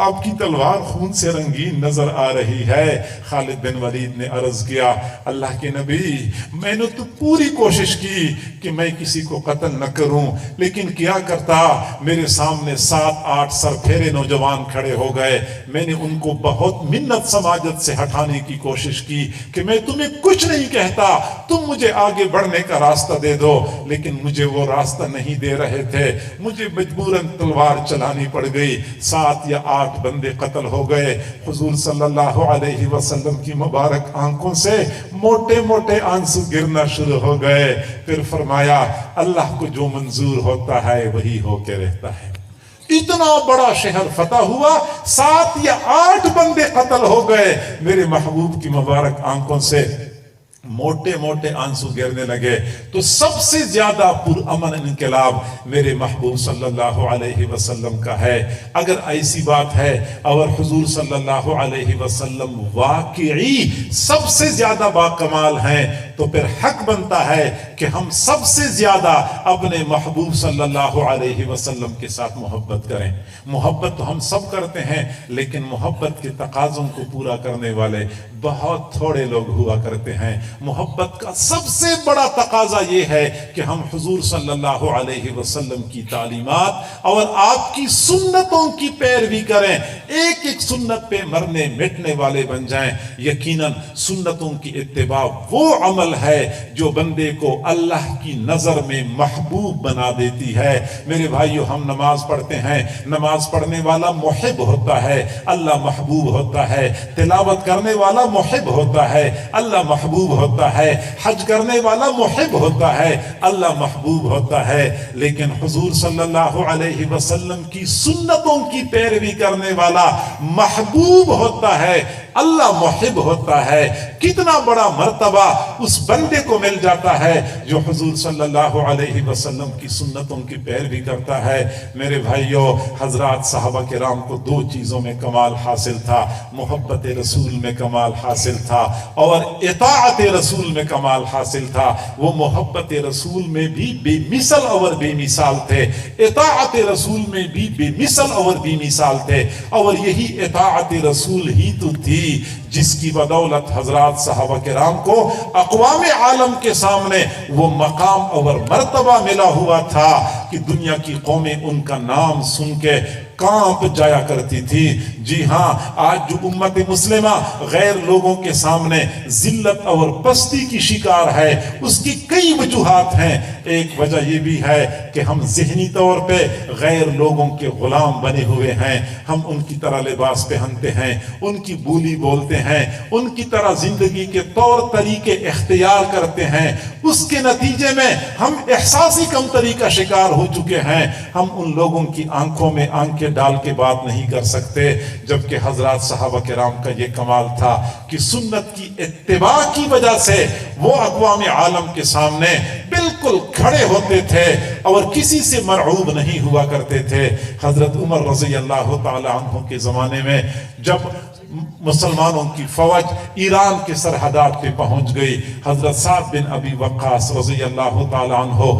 S1: آپ کی تلوار خون سے رنگین نظر آ رہی ہے۔ خالد بن ولید نے عرض کیا اللہ کے نبی، میں نے تو پوری کوشش کی کہ میں کسی کو قتل نہ کروں، لیکن کیا کرتا، میرے سامنے 7-8 سر پھیرے نوجوان کھڑے ہو گئے، میں نے ان کو بہت منت سماجت سے ہٹانے کی کوشش کی کہ میں تمہیں کچھ نہیں کہتا، تم مجھے آگے بڑھنے کا راستہ دے دو، لیکن مجھے وہ راستہ نہیں دے رہے تھے، مجھے مجبوراً تلوار چلانی پڑ گئی، 7 یا 8 بندے قتل ہو گئے۔ حضور صلی اللہ علیہ وسلم کی مبارک آنکھوں سے موٹے موٹے آنسو گرنا شروع ہو گئے۔ پھر فرمایا اللہ کو جو منظور ہوتا ہے وہی ہو کے رہتا ہے۔ اتنا بڑا شہر فتح ہوا، 7 یا 8 بندے قتل ہو گئے، میرے محبوب کی مبارک آنکھوں سے موٹے موٹے آنسو گرنے لگے۔ تو سب سے زیادہ پرامن انقلاب میرے محبوب صلی اللہ علیہ وسلم کا ہے۔ اگر ایسی بات ہے اور حضور صلی اللہ علیہ وسلم واقعی سب سے زیادہ باکمال ہیں، تو پھر حق بنتا ہے کہ ہم سب سے زیادہ اپنے محبوب صلی اللہ علیہ وسلم کے ساتھ محبت کریں۔ محبت تو ہم سب کرتے ہیں، لیکن محبت کے تقاضوں کو پورا کرنے والے بہت تھوڑے لوگ ہوا کرتے ہیں۔ محبت کا سب سے بڑا تقاضا یہ ہے کہ ہم حضور صلی اللہ علیہ وسلم کی تعلیمات اور آپ کی سنتوں کی پیروی کریں، ایک ایک سنت پہ مرنے مٹنے والے بن جائیں۔ یقیناً سنتوں کی اتباع وہ عمل ہے جو بندے کو اللہ کی نظر میں محبوب بنا دیتی ہے۔ میرے بھائیو، ہم نماز پڑھتے ہیں، نماز پڑھنے والا محب ہوتا ہے، اللہ محبوب ہوتا ہے، تلاوت کرنے والا محب ہوتا ہے، اللہ محبوب ہوتا ہے، حج کرنے والا محب ہوتا ہے، اللہ محبوب ہوتا ہے۔ لیکن حضور صلی اللہ علیہ وسلم کی سنتوں کی پیروی کرنے والا محبوب ہوتا ہے، اللہ محب ہوتا ہے۔ کتنا بڑا مرتبہ اس بندے کو مل جاتا ہے جو حضور صلی اللہ علیہ وسلم کی سنتوں کی پیروی کرتا ہے۔ میرے بھائیوں، حضرات صحابہ کرام کو 2 چیزوں میں کمال حاصل تھا، محبت رسول میں کمال حاصل تھا اور اطاعت رسول میں کمال حاصل تھا۔ وہ محبت رسول میں بھی بے مثل اور بے مثال تھے، اطاعت رسول میں بھی بے مثل اور بے مثال تھے، اور یہی اطاعت رسول ہی تو تھی جس کی بدولت حضرات صحابہ کرام کو اقوام عالم کے سامنے وہ مقام اور مرتبہ ملا ہوا تھا کہ دنیا کی قومیں ان کا نام سن کے کانپ جایا کرتی تھی۔ جی ہاں، آج جو امت مسلمہ غیر لوگوں کے سامنے ذلت اور پستی کی شکار ہے، اس کی کئی وجوہات ہیں۔ ایک وجہ یہ بھی ہے کہ ہم ذہنی طور پہ غیر لوگوں کے غلام بنے ہوئے ہیں۔ ہم ان کی طرح لباس پہنتے ہیں، ان کی بولی بولتے ہیں، ان کی طرح زندگی کے طور طریقے اختیار کرتے ہیں۔ اس کے نتیجے میں ہم احساسی کمتری کا شکار ہو چکے ہیں۔ ہم ان لوگوں کی آنکھوں میں آنکھیں ڈال کے بات نہیں کر سکتے، جبکہ حضرات صحابہ کرام کا یہ کمال تھا کہ سنت کی اتباع کی وجہ سے وہ اقوام عالم کے سامنے بالکل کھڑے ہوتے تھے اور کسی سے مرعوب نہیں ہوا کرتے تھے۔ حضرت عمر رضی اللہ تعالی عنہ کے زمانے میں جب مسلمانوں کی فوج ایران کے سرحدات پہ پہنچ گئی، حضرت سعد بن ابی وقاص رضی اللہ تعالی عنہ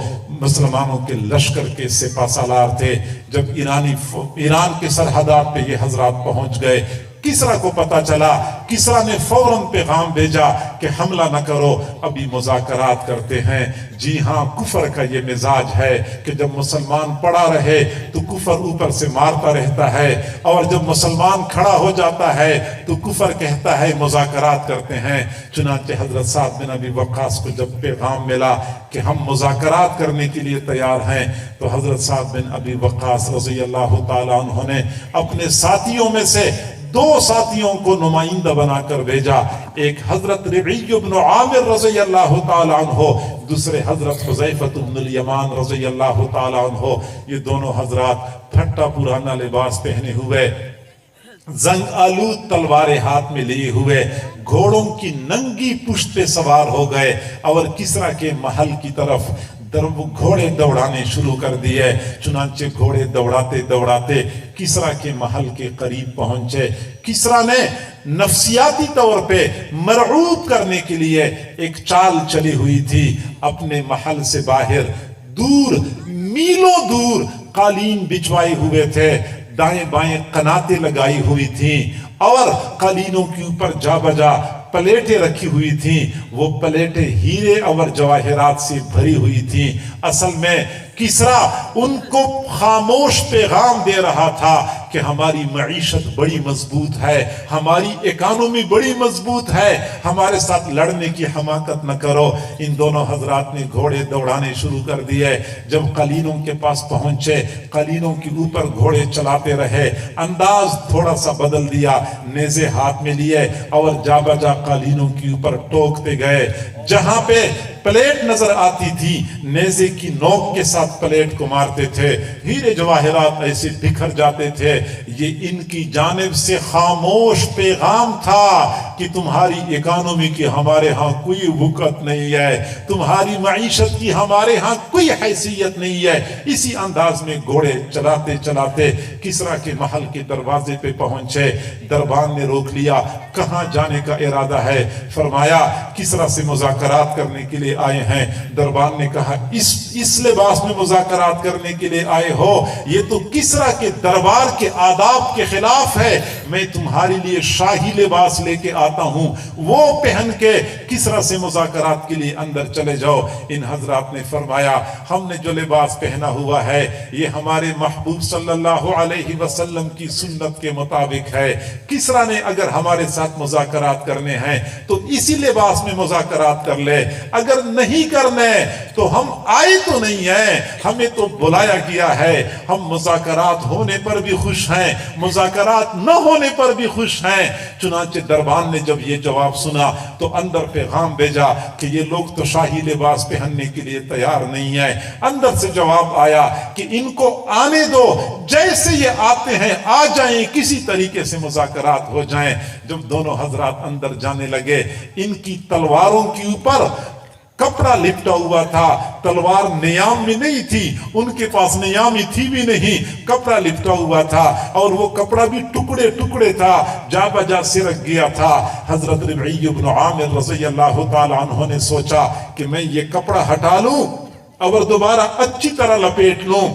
S1: مسلمانوں کے لشکر کے سپہ سالار تھے۔ جب ایران کے سرحدات پہ یہ حضرات پہنچ گئے، کسرا کو پتا چلا، کسرا نے فوراً پیغام بھیجا کہ حملہ نہ کرو، ابھی مذاکرات کرتے ہیں۔ جی ہاں، کفر کا یہ مزاج ہے کہ جب مسلمان پڑا رہے تو کفر اوپر سے مارتا رہتا ہے، اور جب مسلمان کھڑا ہو جاتا ہے تو کفر کہتا ہے مذاکرات کرتے ہیں۔ چنانچہ حضرت سعد بن ابی وقاص کو جب پیغام ملا کہ ہم مذاکرات کرنے کے لیے تیار ہیں، تو حضرت سعد بن ابی وقاص رضی اللہ تعالیٰ عنہ نے اپنے ساتھیوں میں سے 2 ساتھیوں کو نمائندہ بنا کر بھیجا۔ ایک حضرت ربعی بن عامر رضی اللہ تعالی عنہ، دوسرے حضرت حذیفہ بن الیمان رضی اللہ تعالی عنہ۔ یہ دونوں حضرات پھٹا پرانا لباس پہنے ہوئے، زنگ آلود تلواریں ہاتھ میں لیے ہوئے، گھوڑوں کی ننگی پشت پہ سوار ہو گئے اور کسرا کے محل کی طرف گھوڑے دوڑانے شروع کر دیے۔ چنانچہ گھوڑے دوڑاتے دوڑاتے کسرا کے محل کے قریب پہنچے۔ کسرا نے نفسیاتی طور پہ مرعوب کرنے کے لیے ایک چال چلی ہوئی تھی۔ اپنے محل سے باہر دور، میلوں دور قالین بچھوائے ہوئے تھے، دائیں بائیں قناتیں لگائی ہوئی تھیں، اور قالینوں کے اوپر جا بجا پلیٹیں رکھی ہوئی تھیں۔ وہ پلیٹیں ہیرے اور جواہرات سے بھری ہوئی تھیں۔ اصل میں کسرا ان کو خاموش پیغام دے رہا تھا کہ ہماری معیشت بڑی مضبوط ہے، ہماری اکانومی بڑی مضبوط ہے، ہمارے ساتھ لڑنے کی حماقت نہ کرو۔ ان دونوں حضرات نے گھوڑے دوڑانے شروع کر دیے۔ جب قالینوں کے پاس پہنچے، قالینوں کے اوپر گھوڑے چلاتے رہے، انداز تھوڑا سا بدل دیا، نیزے ہاتھ میں لیے اور جا بجا قالینوں کے اوپر ٹوکتے گئے۔ جہاں پہ پلیٹ نظر آتی تھی، نیزے کی نوک کے ساتھ پلیٹ کو مارتے تھے، ہیرے جواہرات ایسے بکھر جاتے تھے۔ یہ ان کی جانب سے خاموش پیغام تھا کہ تمہاری اکانومی کی ہمارے ہاں کوئی وقت نہیں ہے، تمہاری معیشت کی ہمارے ہاں کوئی حیثیت نہیں ہے۔ اسی انداز میں گھوڑے چلاتے چلاتے کسرا کے محل کے دروازے پہ پہنچے۔ دربان نے روک لیا، کہاں جانے کا ارادہ ہے؟ فرمایا کسرا سے مذاکرات کرنے کے لیے آئے ہیں۔ دربان نے کہا اس لباس میں مذاکرات کرنے کے لیے آئے ہو؟ یہ تو کسرا کے دربار کے آداب کے خلاف ہے۔ میں تمہارے لیے شاہی لباس لے کے آتا ہوں، وہ پہن کے کسرا سے مذاکرات کے لیے اندر چلے جاؤ۔ ان حضرات نے فرمایا ہم نے جو لباس پہنا ہوا ہے یہ ہمارے محبوب صلی اللہ علیہ وسلم کی سنت کے مطابق ہے۔ کسرا نے اگر ہمارے ساتھ مذاکرات کرنے ہیں تو اسی لباس میں مذاکرات کر لے، اگر نہیں کرنے تو ہم آئے تو نہیں ہیں، ہمیں تو بلایا گیا ہے۔ ہم مذاکرات ہونے پر بھی خوش ہیں، مذاکرات نہ ہونے پر بھی خوش ہیں۔ چنانچہ دربان نے جب یہ جواب سنا تو اندر پیغام بھیجا کہ یہ لوگ تو شاہی لباس پہننے کے لیے تیار نہیں ہیں۔ اندر سے جواب آیا کہ ان کو آنے دو، جیسے یہ آتے ہیں آ جائیں، کسی طریقے سے مذاکرات ہو جائیں۔ جب دونوں حضرات اندر جانے لگے، ان کی تلواروں کے اوپر کپڑا لپٹا ہوا تھا، تلوار نیام میں نہیں تھی، ان کے پاس نیامی تھی بھی نہیں، کپڑا لپٹا ہوا تھا، اور وہ کپڑا بھی ٹکڑے ٹکڑے تھا، جا بجا سرک گیا تھا۔ حضرت ربعی بن عامر رضی اللہ تعالی عنہ نے سوچا کہ میں یہ کپڑا ہٹا لوں اور دوبارہ اچھی طرح لپیٹ لوں،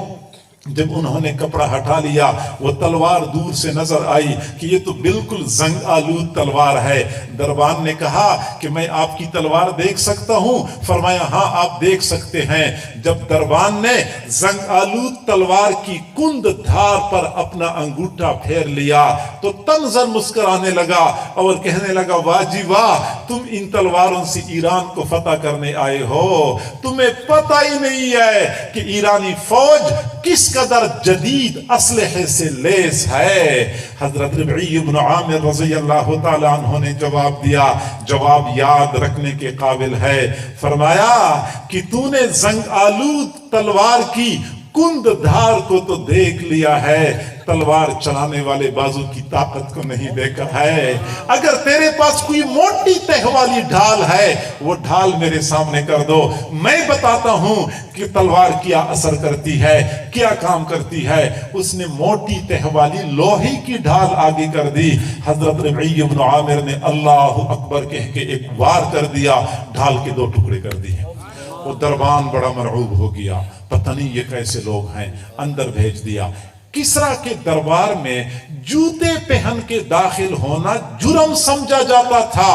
S1: جب انہوں نے کپڑا ہٹا لیا وہ تلوار دور سے نظر آئی کہ یہ تو بالکل زنگ آلود تلوار ہے۔ دربان نے کہا کہ میں آپ کی تلوار دیکھ سکتا ہوں؟ فرمایا ہاں آپ دیکھ سکتے ہیں۔ جب دربان نے زنگ آلود تلوار کی کند دھار پر اپنا انگوٹھا پھیر لیا تو تنزن مسکرانے لگا اور کہنے لگا واہ جی واہ، تم ان تلواروں سے ایران کو فتح کرنے آئے ہو، تمہیں پتہ ہی نہیں ہے کہ ایرانی فوج کس قدر جدید اسلحے سے لیس ہے۔ حضرت ربعی بن عامر رضی اللہ تعالیٰ عنہ نے جواب دیا، جواب یاد رکھنے کے قابل ہے۔ فرمایا کہ تو نے زنگ آلود تلوار کی کند دھار کو تو دیکھ لیا ہے، تلوار چلانے والے بازو کی طاقت کو نہیں دیکھا ہے۔ اگر تیرے پاس کوئی موٹی تہ والی ڈھال ہے وہ ڈھال میرے سامنے کر دو، میں بتاتا ہوں کہ تلوار کیا اثر کرتی ہے، کیا کام کرتی ہے۔ اس نے موٹی تہ والی لوہے کی ڈھال آگے کر دی۔ حضرت ربعی بن عامر نے اللہ اکبر کہہ کے ایک وار کر دیا، ڈھال کے دو ٹکڑے کر دیے۔ وہ دربان بڑا مرعوب ہو گیا، پتہ نہیں یہ کیسے لوگ ہیں، اندر بھیج دیا۔ کسرا کے دربار میں جوتے پہن کے داخل ہونا جرم سمجھا جاتا تھا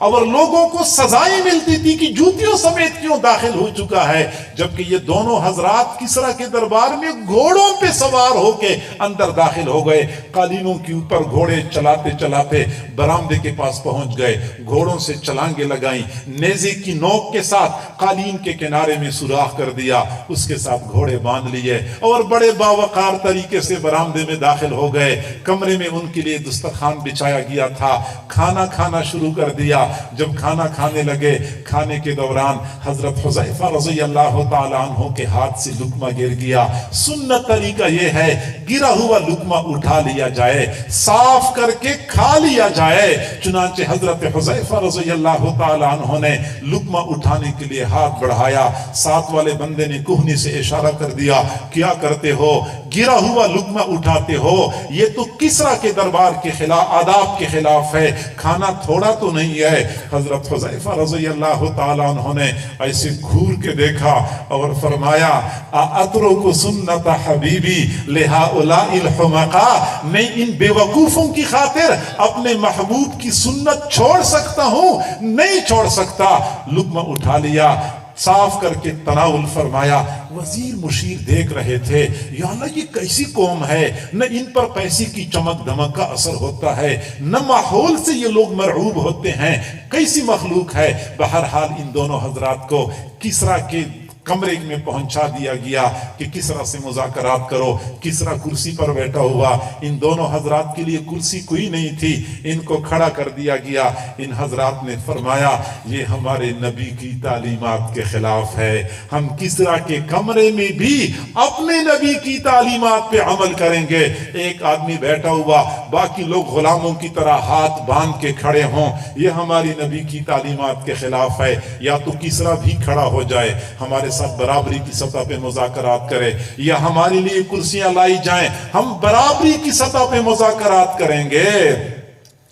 S1: اور لوگوں کو سزائیں ملتی تھی کہ جوتیوں سمیت کیوں داخل ہو چکا ہے، جبکہ یہ دونوں حضرات کسرا کے دربار میں گھوڑوں پہ سوار ہو کے اندر داخل ہو گئے۔ قالینوں کے اوپر گھوڑے چلاتے چلاتے برآمدے کے پاس پہنچ گئے، گھوڑوں سے چھلانگیں لگائیں، نیزے کی نوک کے ساتھ قالین کے کنارے میں سوراخ کر دیا، اس کے ساتھ گھوڑے باندھ لیے اور بڑے باوقار طریقے سے برآمدے میں داخل ہو گئے۔ کمرے میں ان کے لیے دسترخوان بچھایا گیا تھا، کھانا کھانا شروع کر دیا۔ جب کھانا کھانے لگے، کھانے کے دوران حضرت حذیفہ رضی اللہ تعالیٰ عنہ کے ہاتھ سے لقمہ گر گیا۔ سنت طریقہ یہ ہے گرا ہوا لقمہ اٹھا لیا جائے، صاف کر کے کھا لیا جائے۔ چنانچہ حضرت حذیفہ رضی اللہ تعالیٰ عنہ نے لقمہ اٹھانے کے لیے ہاتھ بڑھایا، ساتھ والے بندے نے کوہنی سے اشارہ کر دیا، کیا کرتے ہو؟ گرا ہوا لقمہ اٹھاتے ہو؟ یہ تو کسرا کے دربار کے خلاف، آداب کے خلاف ہے، کھانا تھوڑا تو نہیں ہے۔ حضرت حذیفہ رضی اللہ تعالیٰ عنہ نے ایسے گھور کے دیکھا اور فرمایا اَأَتْرُكُ سُنَّةَ حَبِيبِي لِهَؤُلَاءِ الْحُمَقَاءِ، میں ان بے وقوفوں کی خاطر اپنے محبوب کی سنت چھوڑ سکتا ہوں؟ نہیں چھوڑ سکتا۔ لقمہ اٹھا لیا، صاف کر کے تناول فرمایا۔ وزیر مشیر دیکھ رہے تھے، یا اللہ یہ کیسی قوم ہے، نہ ان پر پیسے کی چمک دمک کا اثر ہوتا ہے، نہ ماحول سے یہ لوگ مرعوب ہوتے ہیں، کیسی مخلوق ہے۔ بہرحال ان دونوں حضرات کو کسرا کے کمرے میں پہنچا دیا گیا کہ کسرا سے مذاکرات کرو۔ کسرا کرسی پر بیٹھا ہوا، ان دونوں حضرات کے لیے کرسی کوئی نہیں تھی، ان کو کھڑا کر دیا گیا۔ ان حضرات نے فرمایا یہ ہمارے نبی کی تعلیمات کے خلاف ہے، ہم کسرا کے کمرے میں بھی اپنے نبی کی تعلیمات پہ عمل کریں گے۔ ایک آدمی بیٹھا ہوا، باقی لوگ غلاموں کی طرح ہاتھ باندھ کے کھڑے ہوں، یہ ہماری نبی کی تعلیمات کے خلاف ہے۔ یا تو کسرا بھی کھڑا ہو جائے، ہمارے ساتھ برابری کی سطح پہ مذاکرات کرے، یا ہمارے لیے کرسیاں لائی جائیں، ہم برابری کی سطح پہ مذاکرات کریں گے۔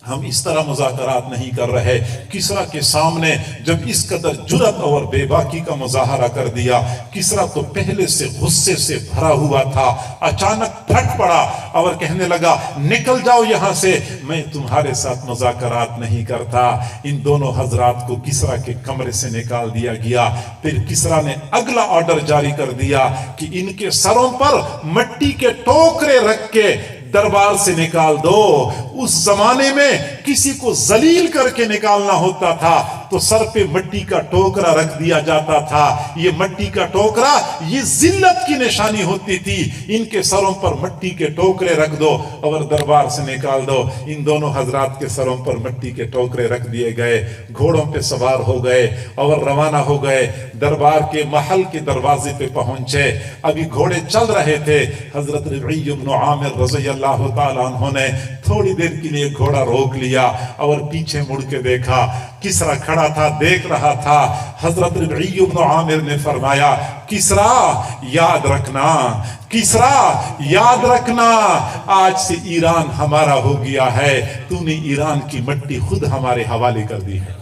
S1: ہم اس طرح مذاکرات نہیں کر رہے۔ کسرا کے سامنے جب اس قدر جرأت اور بے باکی کا مظاہرہ کر دیا، کسرا تو پہلے سے غصے سے بھرا ہوا تھا، اچانک پھٹ پڑا اور کہنے لگا نکل جاؤ یہاں سے، میں تمہارے ساتھ مذاکرات نہیں کرتا۔ ان دونوں حضرات کو کسرا کے کمرے سے نکال دیا گیا۔ پھر کسرا نے اگلا آرڈر جاری کر دیا کہ ان کے سروں پر مٹی کے ٹوکرے رکھ کے دربار سے نکال دو۔ اس زمانے میں کسی کو ذلیل کر کے نکالنا ہوتا تھا تو سر پہ مٹی کا ٹوکرا رکھ دیا جاتا تھا۔ یہ مٹی کا ٹوکرا یہ ذلت کی نشانی ہوتی تھی۔ ان کے سروں پر مٹی کے ٹوکرے رکھ دو اور دربار سے نکال دو۔ ان دونوں حضرات کے سروں پر مٹی کے ٹوکرے رکھ دیے گئے، گھوڑوں پہ سوار ہو گئے اور روانہ ہو گئے۔ دربار کے محل کے دروازے پہ پہنچے، ابھی گھوڑے چل رہے تھے۔ حضرت ربعی بن عامر رضی اللہ تعالیٰ عنہ نے تھوڑی دیر کے لیے گھوڑا روک لیا اور پیچھے مڑ کے دیکھا، کسرا کھڑا تھا، دیکھ رہا تھا۔ حضرت ربعی بن عامر نے فرمایا کسرا یاد رکھنا، کسرا یاد رکھنا، آج سے ایران ہمارا ہو گیا ہے، تو نے ایران کی مٹی خود ہمارے حوالے کر دی ہے۔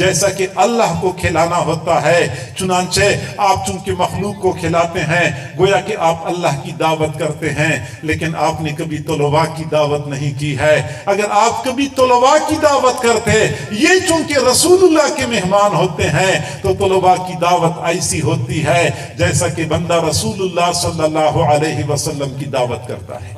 S1: جیسا کہ اللہ کو کھلانا ہوتا ہے، چنانچہ آپ چونکہ مخلوق کو کھلاتے ہیں گویا کہ آپ اللہ کی دعوت کرتے ہیں، لیکن آپ نے کبھی طلباء کی دعوت نہیں کی ہے۔ اگر آپ کبھی طلباء کی دعوت کرتے، یہ چونکہ رسول اللہ کے مہمان ہوتے ہیں، تو طلباء کی دعوت ایسی ہوتی ہے جیسا کہ بندہ رسول اللہ صلی اللہ علیہ وسلم کی دعوت کرتا ہے۔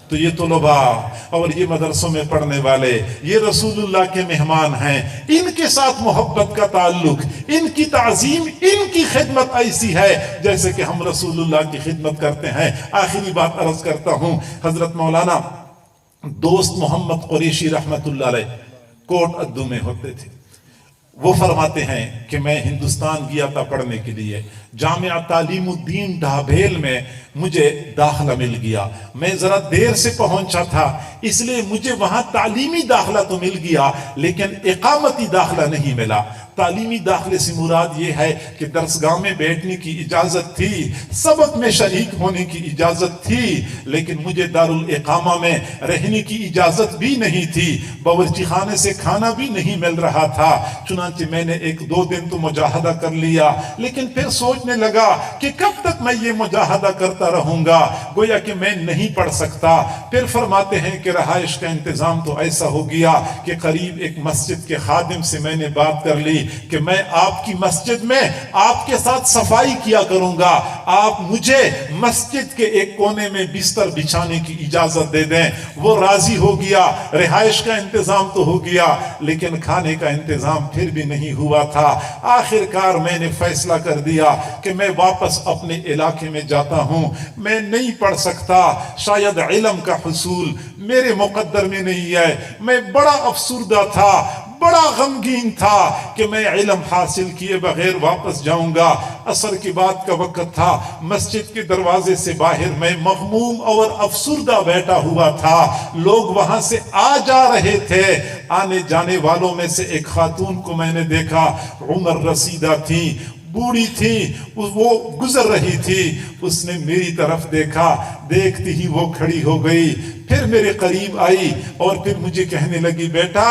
S1: تو یہ طلباء اور یہ مدرسوں میں پڑھنے والے یہ رسول اللہ کے مہمان ہیں، ان کے ساتھ محبت کا تعلق، ان کی تعظیم، ان کی خدمت ایسی ہے جیسے کہ ہم رسول اللہ کی خدمت کرتے ہیں۔ آخری بات عرض کرتا ہوں، حضرت مولانا دوست محمد قریشی رحمت اللہ علیہ کوٹ ادو میں ہوتے تھے۔ وہ فرماتے ہیں کہ میں ہندوستان گیا تھا پڑھنے کے لیے، جامعہ تعلیم الدین ڈھابیل میں مجھے داخلہ مل گیا۔ میں ذرا دیر سے پہنچا تھا، اس لیے مجھے وہاں تعلیمی داخلہ تو مل گیا لیکن اقامتی داخلہ نہیں ملا۔ تعلیمی داخلے سے مراد یہ ہے کہ درسگاہ میں بیٹھنے کی اجازت تھی، سبق میں شریک ہونے کی اجازت تھی، لیکن مجھے دارالاقامہ میں رہنے کی اجازت بھی نہیں تھی، باورچی خانے سے کھانا بھی نہیں مل رہا تھا۔ چنانچہ میں نے 1-2 دن تو مجاہدہ کر لیا، لیکن پھر سوچنے لگا کہ کب تک میں یہ مجاہدہ کرتا رہوں گا، گویا کہ میں نہیں پڑھ سکتا۔ پھر فرماتے ہیں کہ رہائش کا انتظام تو ایسا ہو گیا کہ قریب ایک مسجد کے خادم سے میں نے بات کر لی کہ میں آپ کی مسجد میں آپ کے ساتھ صفائی کیا کروں گا، آپ مجھے مسجد کے ایک کونے میں بستر بچھانے کی اجازت دے دیں۔ وہ راضی ہو گیا، رہائش کا انتظام تو ہو گیا لیکن کھانے کا انتظام پھر بھی نہیں ہوا تھا۔ آخر کار میں نے فیصلہ کر دیا کہ میں واپس اپنے علاقے میں جاتا ہوں، میں نہیں پڑھ سکتا، شاید علم کا حصول میرے مقدر میں نہیں ہے۔ میں بڑا افسردہ تھا، بڑا غمگین تھا کہ میں علم حاصل کیے بغیر واپس جاؤں گا۔ عصر کی بات کا وقت تھا، مسجد کے دروازے سے باہر میں مغموم اور افسردہ بیٹھا ہوا تھا، لوگ وہاں سے آ جا رہے تھے۔ آنے جانے والوں میں سے ایک خاتون کو میں نے دیکھا، عمر رسیدہ تھی، بوڑھی تھی، وہ گزر رہی تھی۔ اس نے میری طرف دیکھا، دیکھتی ہی وہ کھڑی ہو گئی، پھر میرے قریب آئی اور پھر مجھے کہنے لگی، بیٹا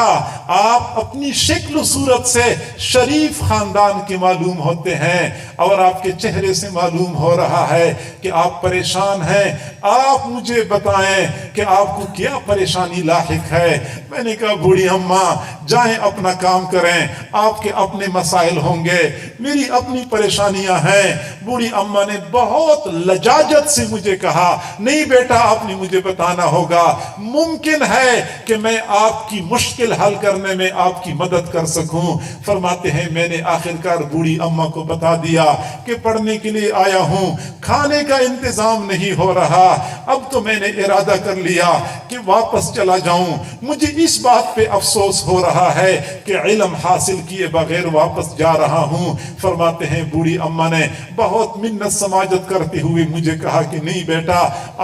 S1: آپ اپنی شکل و صورت سے شریف خاندان کے معلوم ہوتے ہیں اور آپ کے چہرے سے معلوم ہو رہا ہے کہ آپ پریشان ہیں، آپ مجھے بتائیں کہ آپ کو کیا پریشانی لاحق ہے۔ میں نے کہا بوڑھی اماں جائیں اپنا کام کریں، آپ کے اپنے مسائل ہوں گے، میری اپنی پریشانیاں ہیں۔ بوڑھی اماں نے بہت لجاجت سے مجھے کہا، نہیں بیٹا آپ نے مجھے بتانا ہوگا، ممکن ہے کہ میں آپ کی مشکل حل کرنے میں آپ کی مدد کر سکوں۔ فرماتے ہیں میں نے آخرکار بوڑھی اماں کو بتا دیا کہ پڑھنے کے لیے آیا ہوں، کھانے کا انتظام نہیں ہو رہا، اب تو میں نے ارادہ کر لیا کہ واپس چلا جاؤں۔ مجھے اس بات پہ افسوس ہو رہا ہے کہ علم حاصل کیے بغیر واپس جا رہا ہوں۔ فرماتے ہیں بوڑھی اماں نے بہت منت سماجت کرتے ہوئے مجھے کہا کہ نہیں بیٹا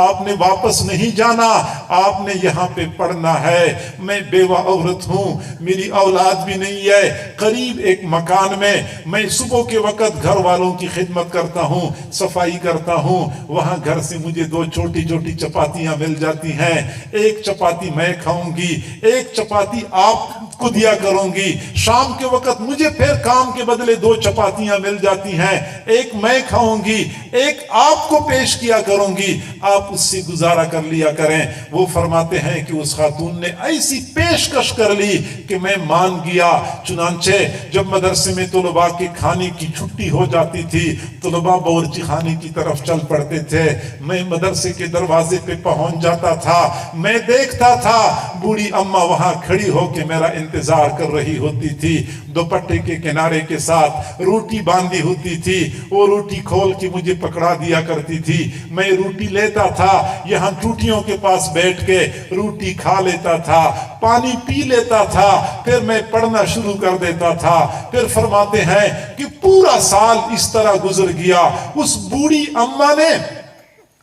S1: آپ نے واپس نہیں جانا، آپ نے یہاں پہ پڑھنا ہے۔ میں بیوہ عورت ہوں، میری اولاد بھی نہیں ہے، قریب ایک مکان میں میں صبح کے وقت گھر والوں کی خدمت کرتا ہوں، صفائی کرتا ہوں، وہاں گھر سے مجھے 2 چھوٹی چھوٹی چپاتیاں مل جاتی ہیں، ایک چپاتی میں کھاؤں گی، ایک چپاتی آپ کو دیا کروں گی۔ شام کے وقت مجھے پھر کام کے بدلے 2 چپاتیاں مل جاتی ہیں، ایک میں کھاؤں گی، ایک آپ کو پیش کیا کروں گی، آپ اس سے گزارا کر لیا کریں۔ وہ فرماتے ہیں کہ اس خاتون نے ایسی پیشکش کر لی کہ میں مان گیا۔ چنانچہ جب مدرسے میں طلباء کے کھانے کی چھٹی ہو جاتی تھی، طلباء باورچی خانے کی طرف چل پڑتے تھے، میں مدرسے کے دروازے پہ پہنچ جاتا تھا، میں دیکھتا تھا بوڑھی اماں وہاں کھڑی ہو کے میرا انتظار کر رہی ہوتی تھی، دوپٹے کے کنارے کے ساتھ روٹی باندھی ہوتی تھی، وہ روٹی کھول کے مجھے پکڑا دیا کرتی تھی، میں روٹی لیتا تھا، یہاں ٹوٹیوں کے پاس بیٹھ کے روٹی کھا لیتا تھا، پانی پی لیتا تھا، پھر میں پڑھنا شروع کر دیتا تھا۔ پھر فرماتے ہیں کہ پورا سال اس طرح گزر گیا۔ اس بوڑھی اماں نے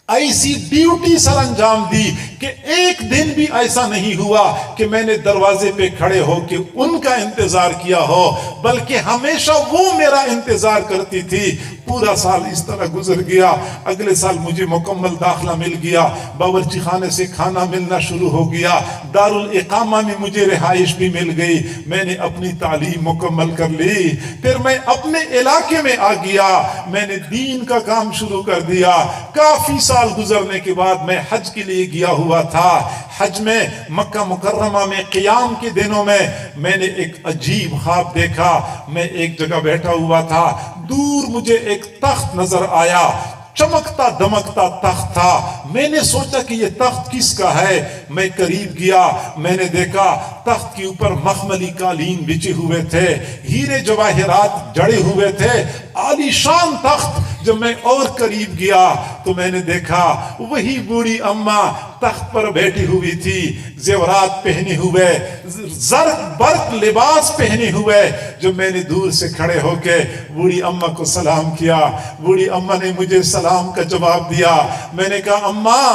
S1: ایسی ڈیوٹی سر انجام دی کہ ایک دن بھی ایسا نہیں ہوا کہ میں نے دروازے پہ کھڑے ہو کہ ان کا انتظار کیا ہو، بلکہ ہمیشہ وہ میرا انتظار کرتی تھی۔ پورا سال اس طرح گزر گیا، اگلے سال مجھے مکمل داخلہ مل گیا، باورچی خانے سے کھانا ملنا شروع ہو گیا، دارالاقامہ میں مجھے رہائش بھی مل گئی، میں نے اپنی تعلیم مکمل کر لی، پھر میں اپنے علاقے میں آ گیا، میں نے دین کا کام شروع کر دیا۔ کافی سال گزرنے کے بعد میں حج کے لیے گیا ہوا تھا۔ حج میں مکہ مکرمہ میں قیام کے دنوں میں نے ایک عجیب خواب دیکھا۔ میں ایک جگہ بیٹھا ہوا تھا، دور مجھے ایک تخت نظر آیا، چمکتا دمکتا تخت تھا۔ میں نے سوچا کہ یہ تخت کس کا ہے؟ میں قریب گیا، میں نے دیکھا تخت کے اوپر مخملی قالین بچے ہوئے تھے، ہیرے جواہرات جڑے ہوئے تھے، عالی شان تخت۔ جب میں اور قریب گیا تو میں نے دیکھا وہی بوڑھی اماں تخت پر بیٹھی ہوئی تھی، زیورات پہنے ہوئے، زرق برق لباس پہنے ہوئے۔ جب میں نے دور سے کھڑے ہو کے بوڑھی اماں کو سلام کیا، بوڑھی اماں نے مجھے سلام کا جواب دیا۔ میں نے کہا اماں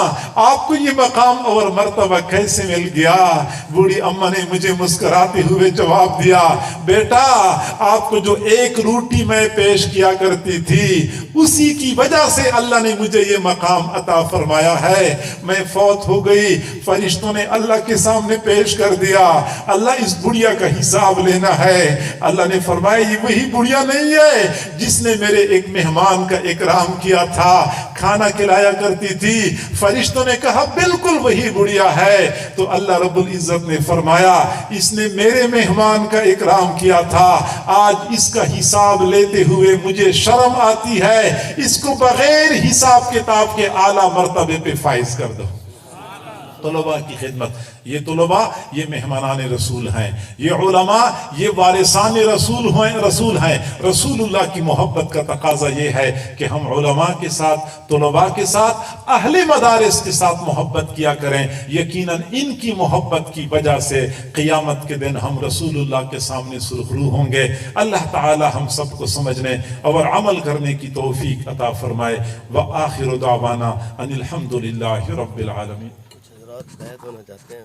S1: آپ کو یہ مقام اور مرتبہ کیسے مل گیا؟ بوڑھی اماں نے مجھے مسکراتے ہوئے جواب دیا، بیٹا آپ کو جو ایک روٹی میں پیش کیا کرتی تھی اسی کی وجہ سے اللہ نے مجھے یہ مقام عطا فرمایا ہے۔ میں فوت ہو گئی، فرشتوں نے اللہ کے سامنے پیش کر دیا، اللہ اس بڑھیا کا حساب لینا ہے۔ اللہ نے فرمایا یہ وہی بڑھیا نہیں ہے جس نے میرے ایک مہمان کا اکرام کیا تھا، کھانا کھلایا کرتی تھی۔ فرشتوں نے کہا بالکل وہی بڑھیا ہے۔ تو اللہ رب العزت نے فرمایا اس نے میرے مہمان کا اکرام کیا تھا، آج اس کا حساب لیتے ہوئے مجھے شرم آتی ہے، اس کو بغیر حساب کتاب کے اعلیٰ مرتبے پہ فائز کر دو۔ طلباء کی خدمت، یہ طلباء یہ مہمانان رسول ہیں، یہ علماء یہ وارثان رسول ہیں۔ رسول اللہ کی محبت کا تقاضا یہ ہے کہ ہم علماء کے ساتھ، طلباء کے ساتھ، اہل مدارس کے ساتھ محبت کیا کریں۔ یقیناً ان کی محبت کی وجہ سے قیامت کے دن ہم رسول اللہ کے سامنے سرخرو ہوں گے۔ اللہ تعالی ہم سب کو سمجھنے اور عمل کرنے کی توفیق عطا فرمائے۔ وآخر دعوانا ان الحمد للہ رب العالمین۔
S2: حضرات بیعت ہونا چاہتے ہیں۔